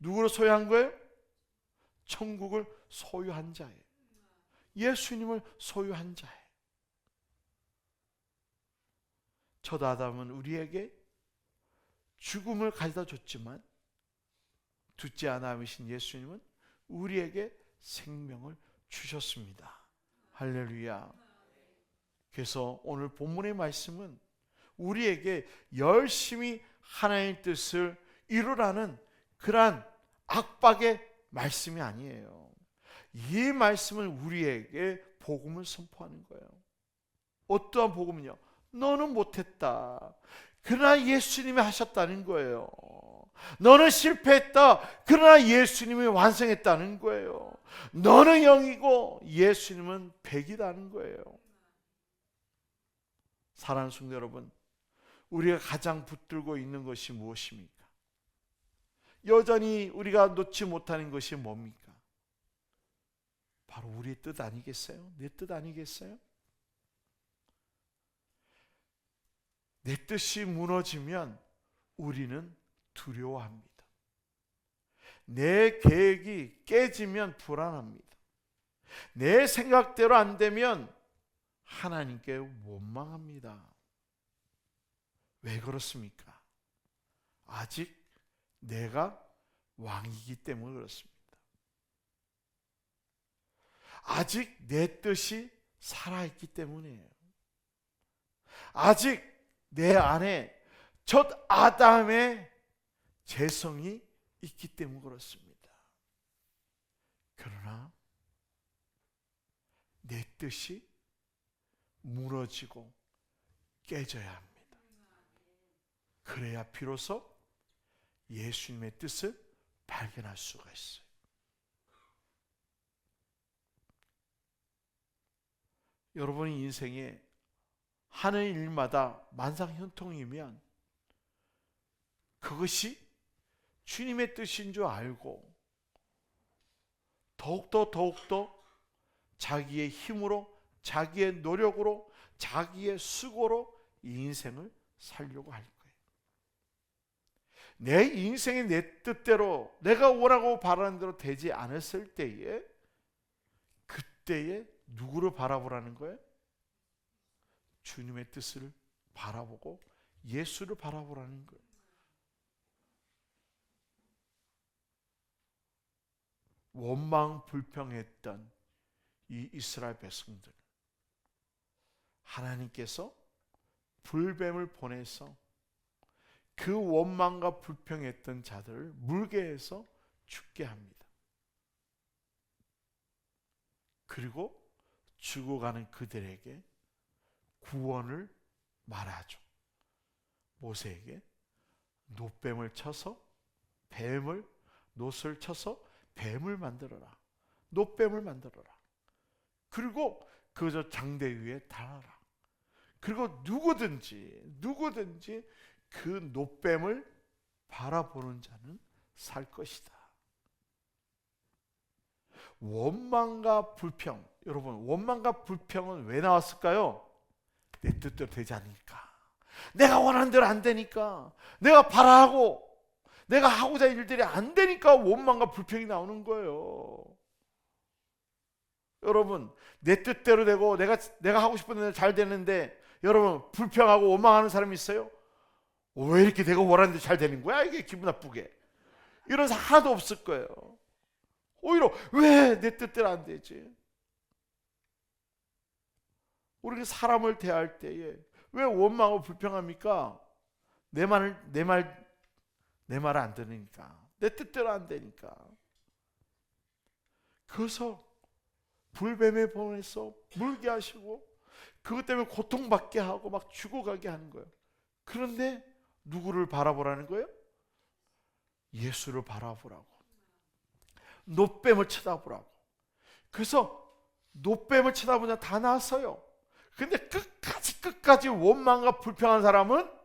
누구를 소유한 거예요? 천국을 소유한 자예요. 예수님을 소유한 자예요. 첫 아담은 우리에게 죽음을 가져다 줬지만 둘째 아담이신 예수님은 우리에게 생명을 주셨습니다. 할렐루야. 그래서 오늘 본문의 말씀은 우리에게 열심히 하나님의 뜻을 이루라는 그러한 압박의 말씀이 아니에요. 이 말씀은 우리에게 복음을 선포하는 거예요. 어떠한 복음은요? 너는 못했다. 그러나 예수님이 하셨다는 거예요. 너는 실패했다. 그러나 예수님이 완성했다는 거예요. 너는 0이고 예수님은 100이라는 거예요. 사랑하는 성도 여러분, 우리가 가장 붙들고 있는 것이 무엇입니까? 여전히 우리가 놓지 못하는 것이 뭡니까? 바로 우리의 뜻 아니겠어요? 내 뜻 아니겠어요? 내 뜻이 무너지면 우리는 두려워합니다. 내 계획이 깨지면 불안합니다. 내 생각대로 안 되면 하나님께 원망합니다. 왜 그렇습니까? 아직 내가 왕이기 때문에 그렇습니다. 아직 내 뜻이 살아있기 때문이에요. 아직 내 안에 첫 아담의 재성이 있기 때문에 그렇습니다. 그러나 내 뜻이 무너지고 깨져야 합니다. 그래야 비로소 예수님의 뜻을 발견할 수가 있어요. 여러분의 인생에 하는 일마다 만상형통이면 그것이 주님의 뜻인 줄 알고 더욱더 자기의 힘으로, 자기의 노력으로, 자기의 수고로 이 인생을 살려고 할 거예요. 내 인생이 내 뜻대로, 내가 원하고 바라는 대로 되지 않았을 때에, 그때에 누구를 바라보라는 거예요? 주님의 뜻을 바라보고 예수를 바라보라는 거예요. 원망 불평했던 이 이스라엘 백성들, 하나님께서 불뱀을 보내서 그 원망과 불평했던 자들을 물게 해서 죽게 합니다. 그리고 죽어가는 그들에게 구원을 말하죠. 모세에게 놋뱀을 쳐서 놋을 쳐서 뱀을 만들어라. 놋뱀을 만들어라. 그리고 그 장대 위에 달아라. 그리고 누구든지 그 놋뱀을 바라보는 자는 살 것이다. 원망과 불평, 여러분, 원망과 불평은 왜 나왔을까요? 내 뜻대로 되지 않으니까, 내가 원하는 대로 안 되니까, 내가 바라고 내가 하고자 하는 일들이 안 되니까 원망과 불평이 나오는 거예요. 여러분, 내 뜻대로 되고 내가 하고 싶은 대로 잘 되는데 여러분 불평하고 원망하는 사람이 있어요? 왜 이렇게 내가 원하는 대로 잘 되는 거야? 이게 기분 나쁘게. 이런 사람 하나도 없을 거예요. 오히려 왜 내 뜻대로 안 되지? 우리가 사람을 대할 때에 왜 원망하고 불평합니까? 내 말을 안 들으니까, 내 뜻대로 안 되니까. 그래서 불뱀에 보내서 물게 하시고 그것 때문에 고통받게 하고 막 죽어가게 하는 거예요. 그런데 누구를 바라보라는 거예요? 예수를 바라보라고, 놋뱀을 쳐다보라고. 그래서 놋뱀을 쳐다보냐 다 나왔어요. 근데 끝까지 원망과 불평한 사람은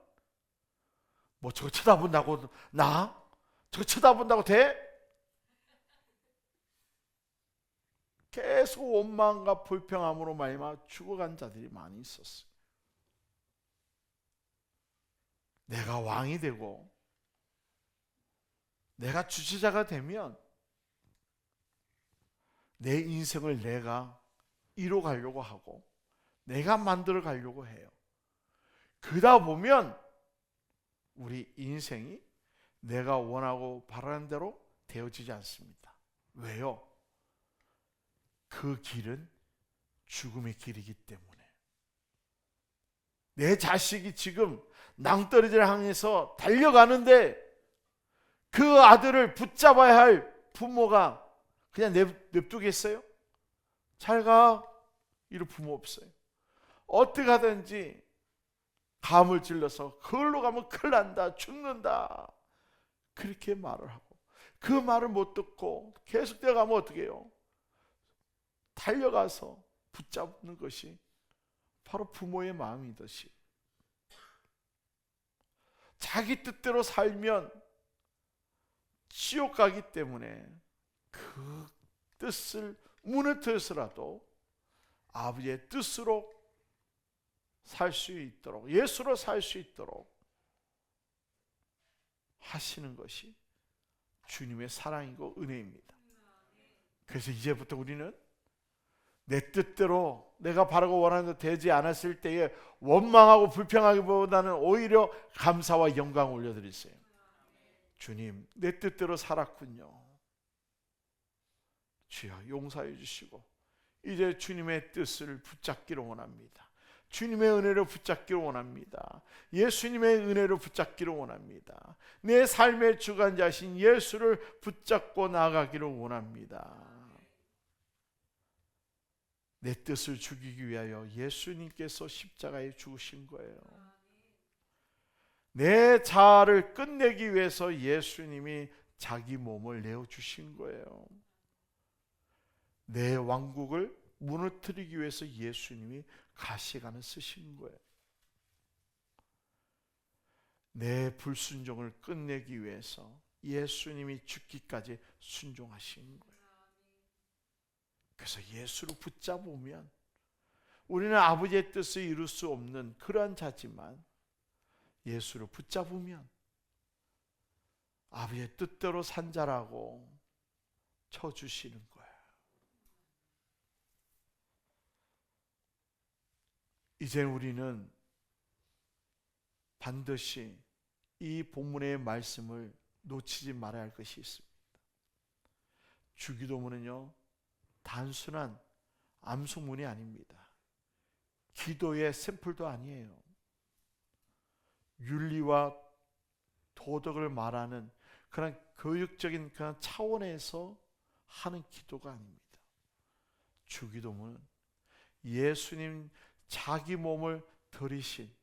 뭐 저거 쳐다본다고 저거 쳐다본다고 돼? 계속 원망과 불평함으로 말미암아 죽어간 자들이 많이 있었어요. 내가 왕이 되고 내가 주체자가 되면 내 인생을 내가 이뤄가려고 하고 내가 만들어 가려고 해요. 그러다 보면 우리 인생이 내가 원하고 바라는 대로 되어지지 않습니다. 왜요? 그 길은 죽음의 길이기 때문에. 내 자식이 지금 낭떠러지를 향해서 달려가는데 그 아들을 붙잡아야 할 부모가 그냥 냅두겠어요? 잘 가. 이럴 부모 없어요. 어떻게 하든지 감을 질러서 그걸로 가면 큰일 난다, 죽는다, 그렇게 말을 하고, 그 말을 못 듣고 계속 뛰어가면 어떻게 해요? 달려가서 붙잡는 것이 바로 부모의 마음이듯이, 자기 뜻대로 살면 지옥 가기 때문에 그 뜻을 무너뜨려서라도 아버지의 뜻으로 살 수 있도록, 예수로 살 수 있도록 하시는 것이 주님의 사랑이고 은혜입니다. 그래서 이제부터 우리는 내 뜻대로 내가 바라고 원하는 것 되지 않았을 때에 원망하고 불평하기보다는 오히려 감사와 영광을 올려드리세요. 주님, 내 뜻대로 살았군요. 주여 용서해 주시고 이제 주님의 뜻을 붙잡기를 원합니다. 주님의 은혜를 붙잡기를 원합니다. 예수님의 은혜를 붙잡기를 원합니다. 내 삶의 주관자신 예수를 붙잡고 나가기를 원합니다. 내 뜻을 죽이기 위하여 예수님께서 십자가에 죽으신 거예요. 내 자아를 끝내기 위해서 예수님이 자기 몸을 내어주신 거예요. 내 왕국을 무너뜨리기 위해서 예수님이 가시관을 쓰신 거예요. 내 불순종을 끝내기 위해서 예수님이 죽기까지 순종하신 거예요. 그래서 예수를 붙잡으면 우리는 아버지의 뜻을 이룰 수 없는 그러한 자지만 예수를 붙잡으면 아버지의 뜻대로 산 자라고 쳐주시는 거예요. 이제 우리는 반드시 이 본문의 말씀을 놓치지 말아야 할 것이 있습니다. 주기도문은요, 단순한 암송문이 아닙니다. 기도의 샘플도 아니에요. 윤리와 도덕을 말하는 그런 교육적인 그런 차원에서 하는 기도가 아닙니다. 주기도문은 예수님 자기 몸을 들이신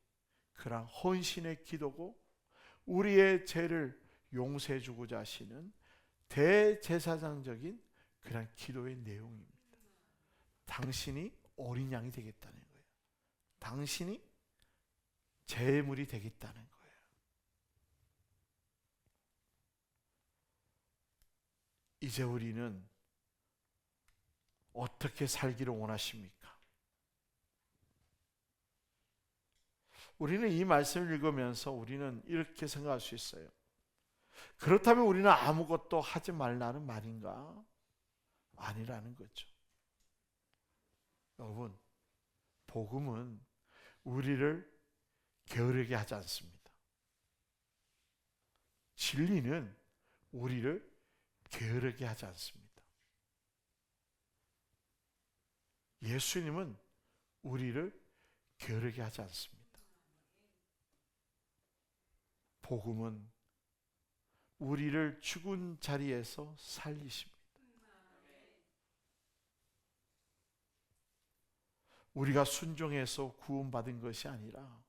그런 헌신의 기도고, 우리의 죄를 용서해 주고자 하시는 대제사장적인 그런 기도의 내용입니다. 당신이 어린 양이 되겠다는 거예요. 당신이 제물이 되겠다는 거예요. 이제 우리는 어떻게 살기를 원하십니까? 우리는 이 말씀을 읽으면서 우리는 이렇게 생각할 수 있어요. 그렇다면 우리는 아무것도 하지 말라는 말인가? 아니라는 거죠. 여러분, 복음은 우리를 게으르게 하지 않습니다. 진리는 우리를 게으르게 하지 않습니다. 예수님은 우리를 게으르게 하지 않습니다. 복음은 우리를 죽은 자리에서 살리십니다. 우리가 순종해서 구원받은 것이 아니라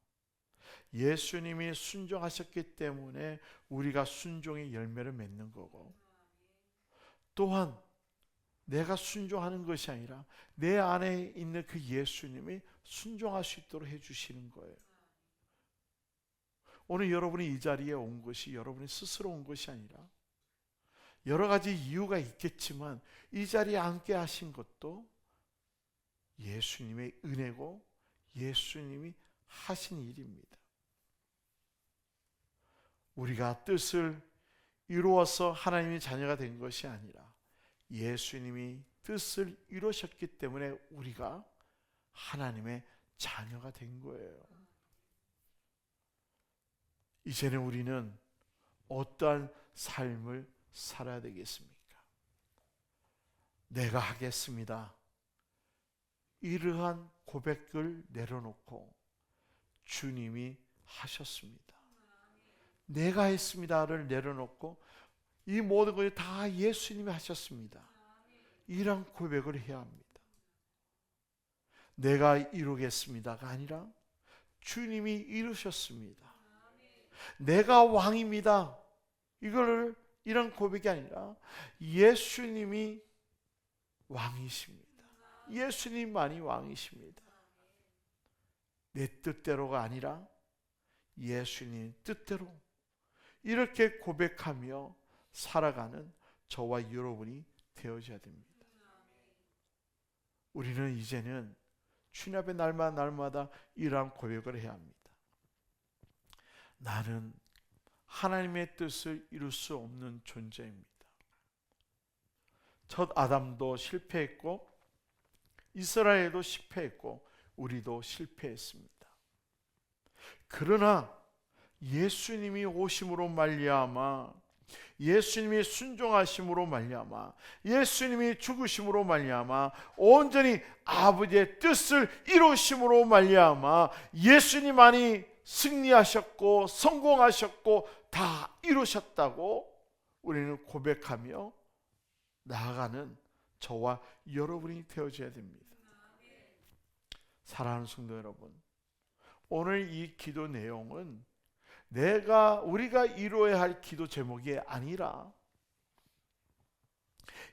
예수님이 순종하셨기 때문에 우리가 순종의 열매를 맺는 거고, 또한 내가 순종하는 것이 아니라 내 안에 있는 그 예수님이 순종할 수 있도록 해주시는 거예요. 오늘 여러분이 이 자리에 온 것이 여러분이 스스로 온 것이 아니라 여러 가지 이유가 있겠지만 이 자리에 앉게 하신 것도 예수님의 은혜고 예수님이 하신 일입니다. 우리가 뜻을 이루어서 하나님의 자녀가 된 것이 아니라 예수님이 뜻을 이루셨기 때문에 우리가 하나님의 자녀가 된 거예요. 이제는 우리는 어떠한 삶을 살아야 되겠습니까? 내가 하겠습니다. 이러한 고백을 내려놓고 주님이 하셨습니다. 내가 했습니다를 내려놓고 이 모든 것이 다 예수님이 하셨습니다. 이런 고백을 해야 합니다. 내가 이루겠습니다가 아니라 주님이 이루셨습니다. 내가 왕입니다. 이런 고백이 아니라 예수님이 왕이십니다. 예수님만이 왕이십니다. 내 뜻대로가 아니라 예수님 뜻대로 이렇게 고백하며 살아가는 저와 여러분이 되어져야 됩니다. 우리는 이제는 주님 앞에 날마다 이러한 고백을 해야 합니다. 나는 하나님의 뜻을 이룰 수 없는 존재입니다. 첫 아담도 실패했고 이스라엘도 실패했고 우리도 실패했습니다. 그러나 예수님이 오심으로 말미암아, 예수님이 순종하심으로 말미암아, 예수님이 죽으심으로 말미암아, 온전히 아버지의 뜻을 이루심으로 말미암아 예수님만이 승리하셨고 성공하셨고 다 이루셨다고 우리는 고백하며 나아가는 저와 여러분이 되어져야 됩니다. 사랑하는 성도 여러분, 오늘 이 기도 내용은 우리가 이루어야 할 기도 제목이 아니라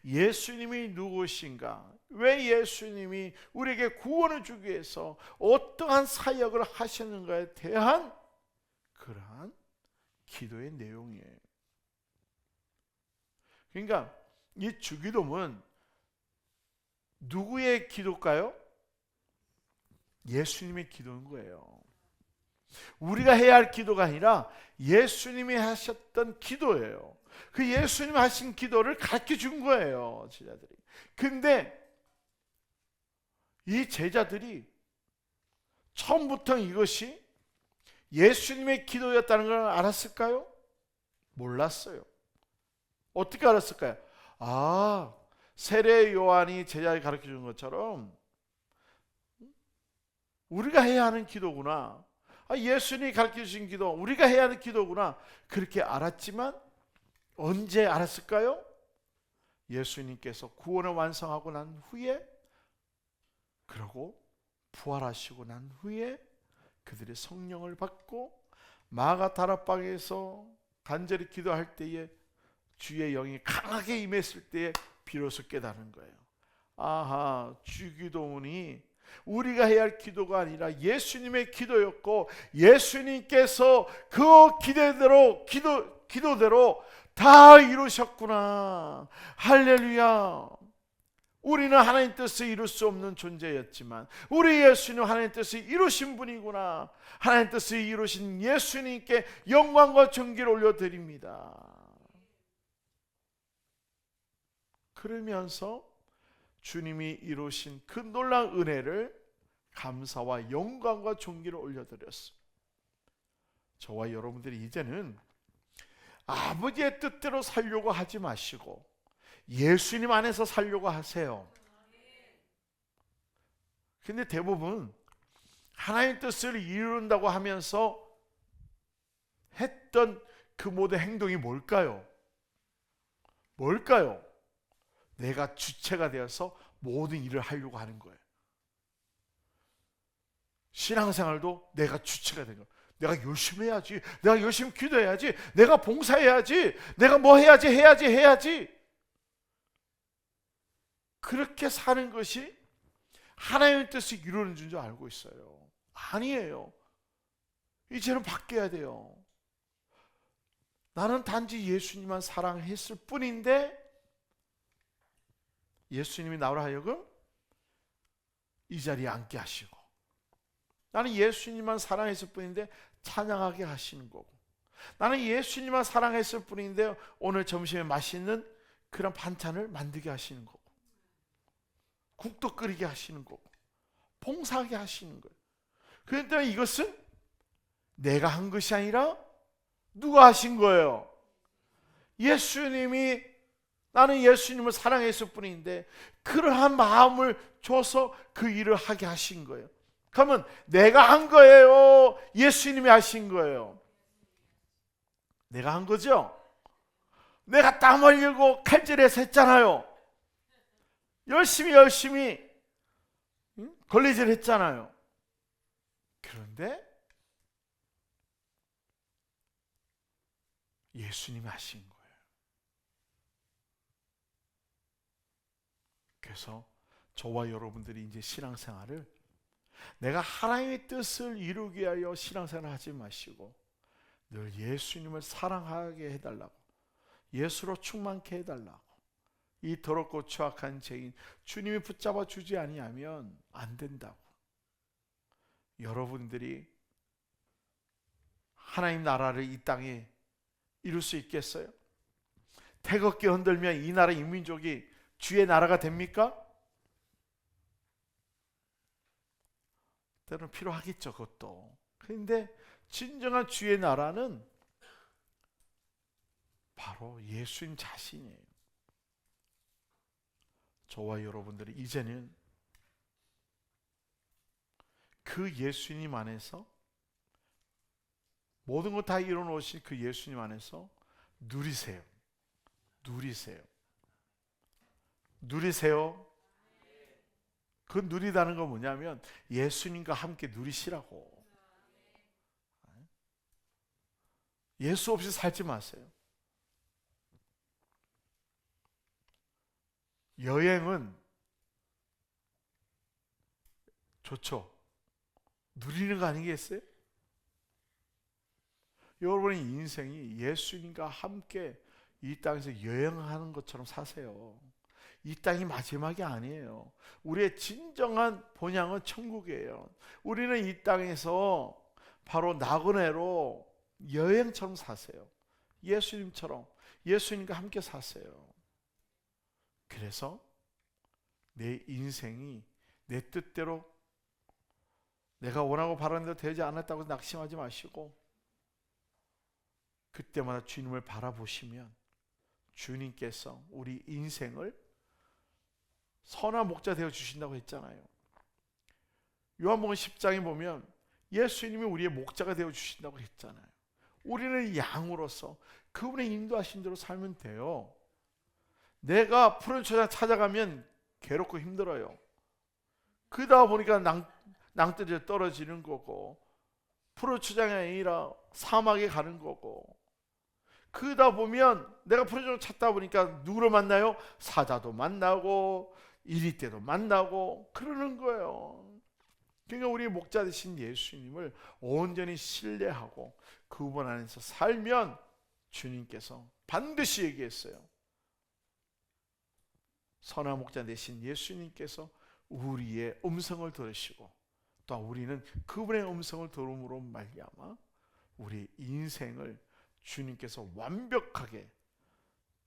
예수님이 누구신가, 왜 예수님이 우리에게 구원을 주기 위해서 어떠한 사역을 하시는가에 대한 그러한 기도의 내용이에요. 그러니까 이 주기도문 누구의 기도일까요? 예수님의 기도인 거예요. 우리가 해야 할 기도가 아니라 예수님이 하셨던 기도예요. 그 예수님 하신 기도를 가르쳐 준 거예요, 제자들이. 근데 이 제자들이 처음부터 이것이 예수님의 기도였다는 걸 알았을까요? 몰랐어요. 어떻게 알았을까요? 세례 요한이 제자에게 가르쳐 준 것처럼 우리가 해야 하는 기도구나. 예수님이 가르쳐 주신 기도, 우리가 해야 하는 기도구나. 그렇게 알았지만 언제 알았을까요? 예수님께서 구원을 완성하고 난 후에, 그리고 부활하시고 난 후에 그들이 성령을 받고 마가 다락방에서 간절히 기도할 때에 주의 영이 강하게 임했을 때에 비로소 깨닫는 거예요. 주기도문이 우리가 해야 할 기도가 아니라 예수님의 기도였고 예수님께서 그 기도대로 다 이루셨구나. 할렐루야. 우리는 하나님 뜻을 이룰 수 없는 존재였지만 우리 예수님은 하나님 뜻을 이루신 분이구나. 하나님 뜻을 이루신 예수님께 영광과 존귀를 올려드립니다. 그러면서 주님이 이루신 그 놀라운 은혜를 감사와 영광과 존귀를 올려드렸습니다. 저와 여러분들이 이제는 아버지의 뜻대로 살려고 하지 마시고 예수님 안에서 살려고 하세요. 근데 대부분 하나님의 뜻을 이룬다고 하면서 했던 그 모든 행동이 뭘까요? 내가 주체가 되어서 모든 일을 하려고 하는 거예요. 신앙생활도 내가 주체가 되는 거예요. 내가 열심히 해야지, 내가 열심히 기도해야지, 내가 봉사해야지, 내가 뭐 해야지. 그렇게 사는 것이 하나님의 뜻을 이루는 줄 알고 있어요. 아니에요. 이제는 바뀌어야 돼요. 나는 단지 예수님만 사랑했을 뿐인데 예수님이 나로 하여금 이 자리에 앉게 하시고, 나는 예수님만 사랑했을 뿐인데 찬양하게 하시는 거고, 나는 예수님만 사랑했을 뿐인데 오늘 점심에 맛있는 그런 반찬을 만들게 하시는 거고, 국도 끓이게 하시는 거고, 봉사하게 하시는 거예요. 그런데 이것은 내가 한 것이 아니라 누가 하신 거예요? 예수님이, 나는 예수님을 사랑했을 뿐인데 그러한 마음을 줘서 그 일을 하게 하신 거예요. 그러면 내가 한 거예요? 예수님이 하신 거예요? 내가 한 거죠? 내가 땀 흘리고 칼질해서 했잖아요. 열심히 걸레질 했잖아요. 그런데 예수님이 하신 거예요. 그래서 저와 여러분들이 이제 신앙생활을 내가 하나님의 뜻을 이루기 위하여 신앙생활을 하지 마시고 늘 예수님을 사랑하게 해달라고, 예수로 충만케 해달라고, 이 더럽고 추악한 죄인 주님이 붙잡아 주지 아니하면 안 된다고. 여러분들이 하나님 나라를 이 땅에 이룰 수 있겠어요? 태극기 흔들면 이 나라 인민족이 주의 나라가 됩니까? 때로는 필요하겠죠, 그것도. 그런데 진정한 주의 나라는 바로 예수님 자신이에요. 저와 여러분들이 이제는 그 예수님 안에서 모든 것 다 이뤄놓으신 그 예수님 안에서 누리세요. 그 누리다는 건 뭐냐면 예수님과 함께 누리시라고. 예수 없이 살지 마세요. 여행은 좋죠. 누리는 거 아니겠어요? 여러분의 인생이 예수님과 함께 이 땅에서 여행하는 것처럼 사세요. 이 땅이 마지막이 아니에요. 우리의 진정한 본향은 천국이에요. 우리는 이 땅에서 바로 나그네로 여행처럼 사세요. 예수님처럼 예수님과 함께 사세요. 그래서 내 인생이 내 뜻대로 내가 원하고 바라는 대로 되지 않았다고 낙심하지 마시고 그때마다 주님을 바라보시면 주님께서 우리 인생을 선한 목자 되어 주신다고 했잖아요. 요한복음 10장에 보면 예수님이 우리의 목자가 되어 주신다고 했잖아요. 우리는 양으로서 그분의 인도하신 대로 살면 돼요. 내가 푸른 초장 찾아가면 괴롭고 힘들어요. 그러다 보니까 낭떠러지에 떨어지는 거고 푸른 초장이 아니라 사막에 가는 거고, 그러다 보면 내가 푸른 초장 찾다 보니까 누구를 만나요? 사자도 만나고 이리떼도 만나고 그러는 거예요. 그러니까 우리 목자 되신 예수님을 온전히 신뢰하고 그분 안에서 살면 주님께서 반드시 얘기했어요. 선한 목자 되신 예수님께서 우리의 음성을 들으시고 또 우리는 그분의 음성을 들음으로 말미암아 우리 인생을 주님께서 완벽하게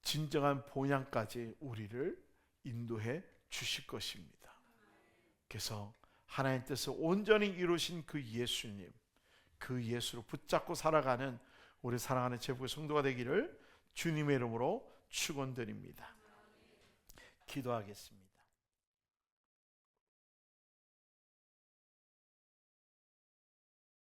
진정한 본향까지 우리를 인도해 주실 것입니다. 그래서 하나님의 뜻을 온전히 이루신 그 예수님, 그 예수로 붙잡고 살아가는 우리 사랑하는 제부의 성도가 되기를 주님의 이름으로 축원드립니다. 기도하겠습니다.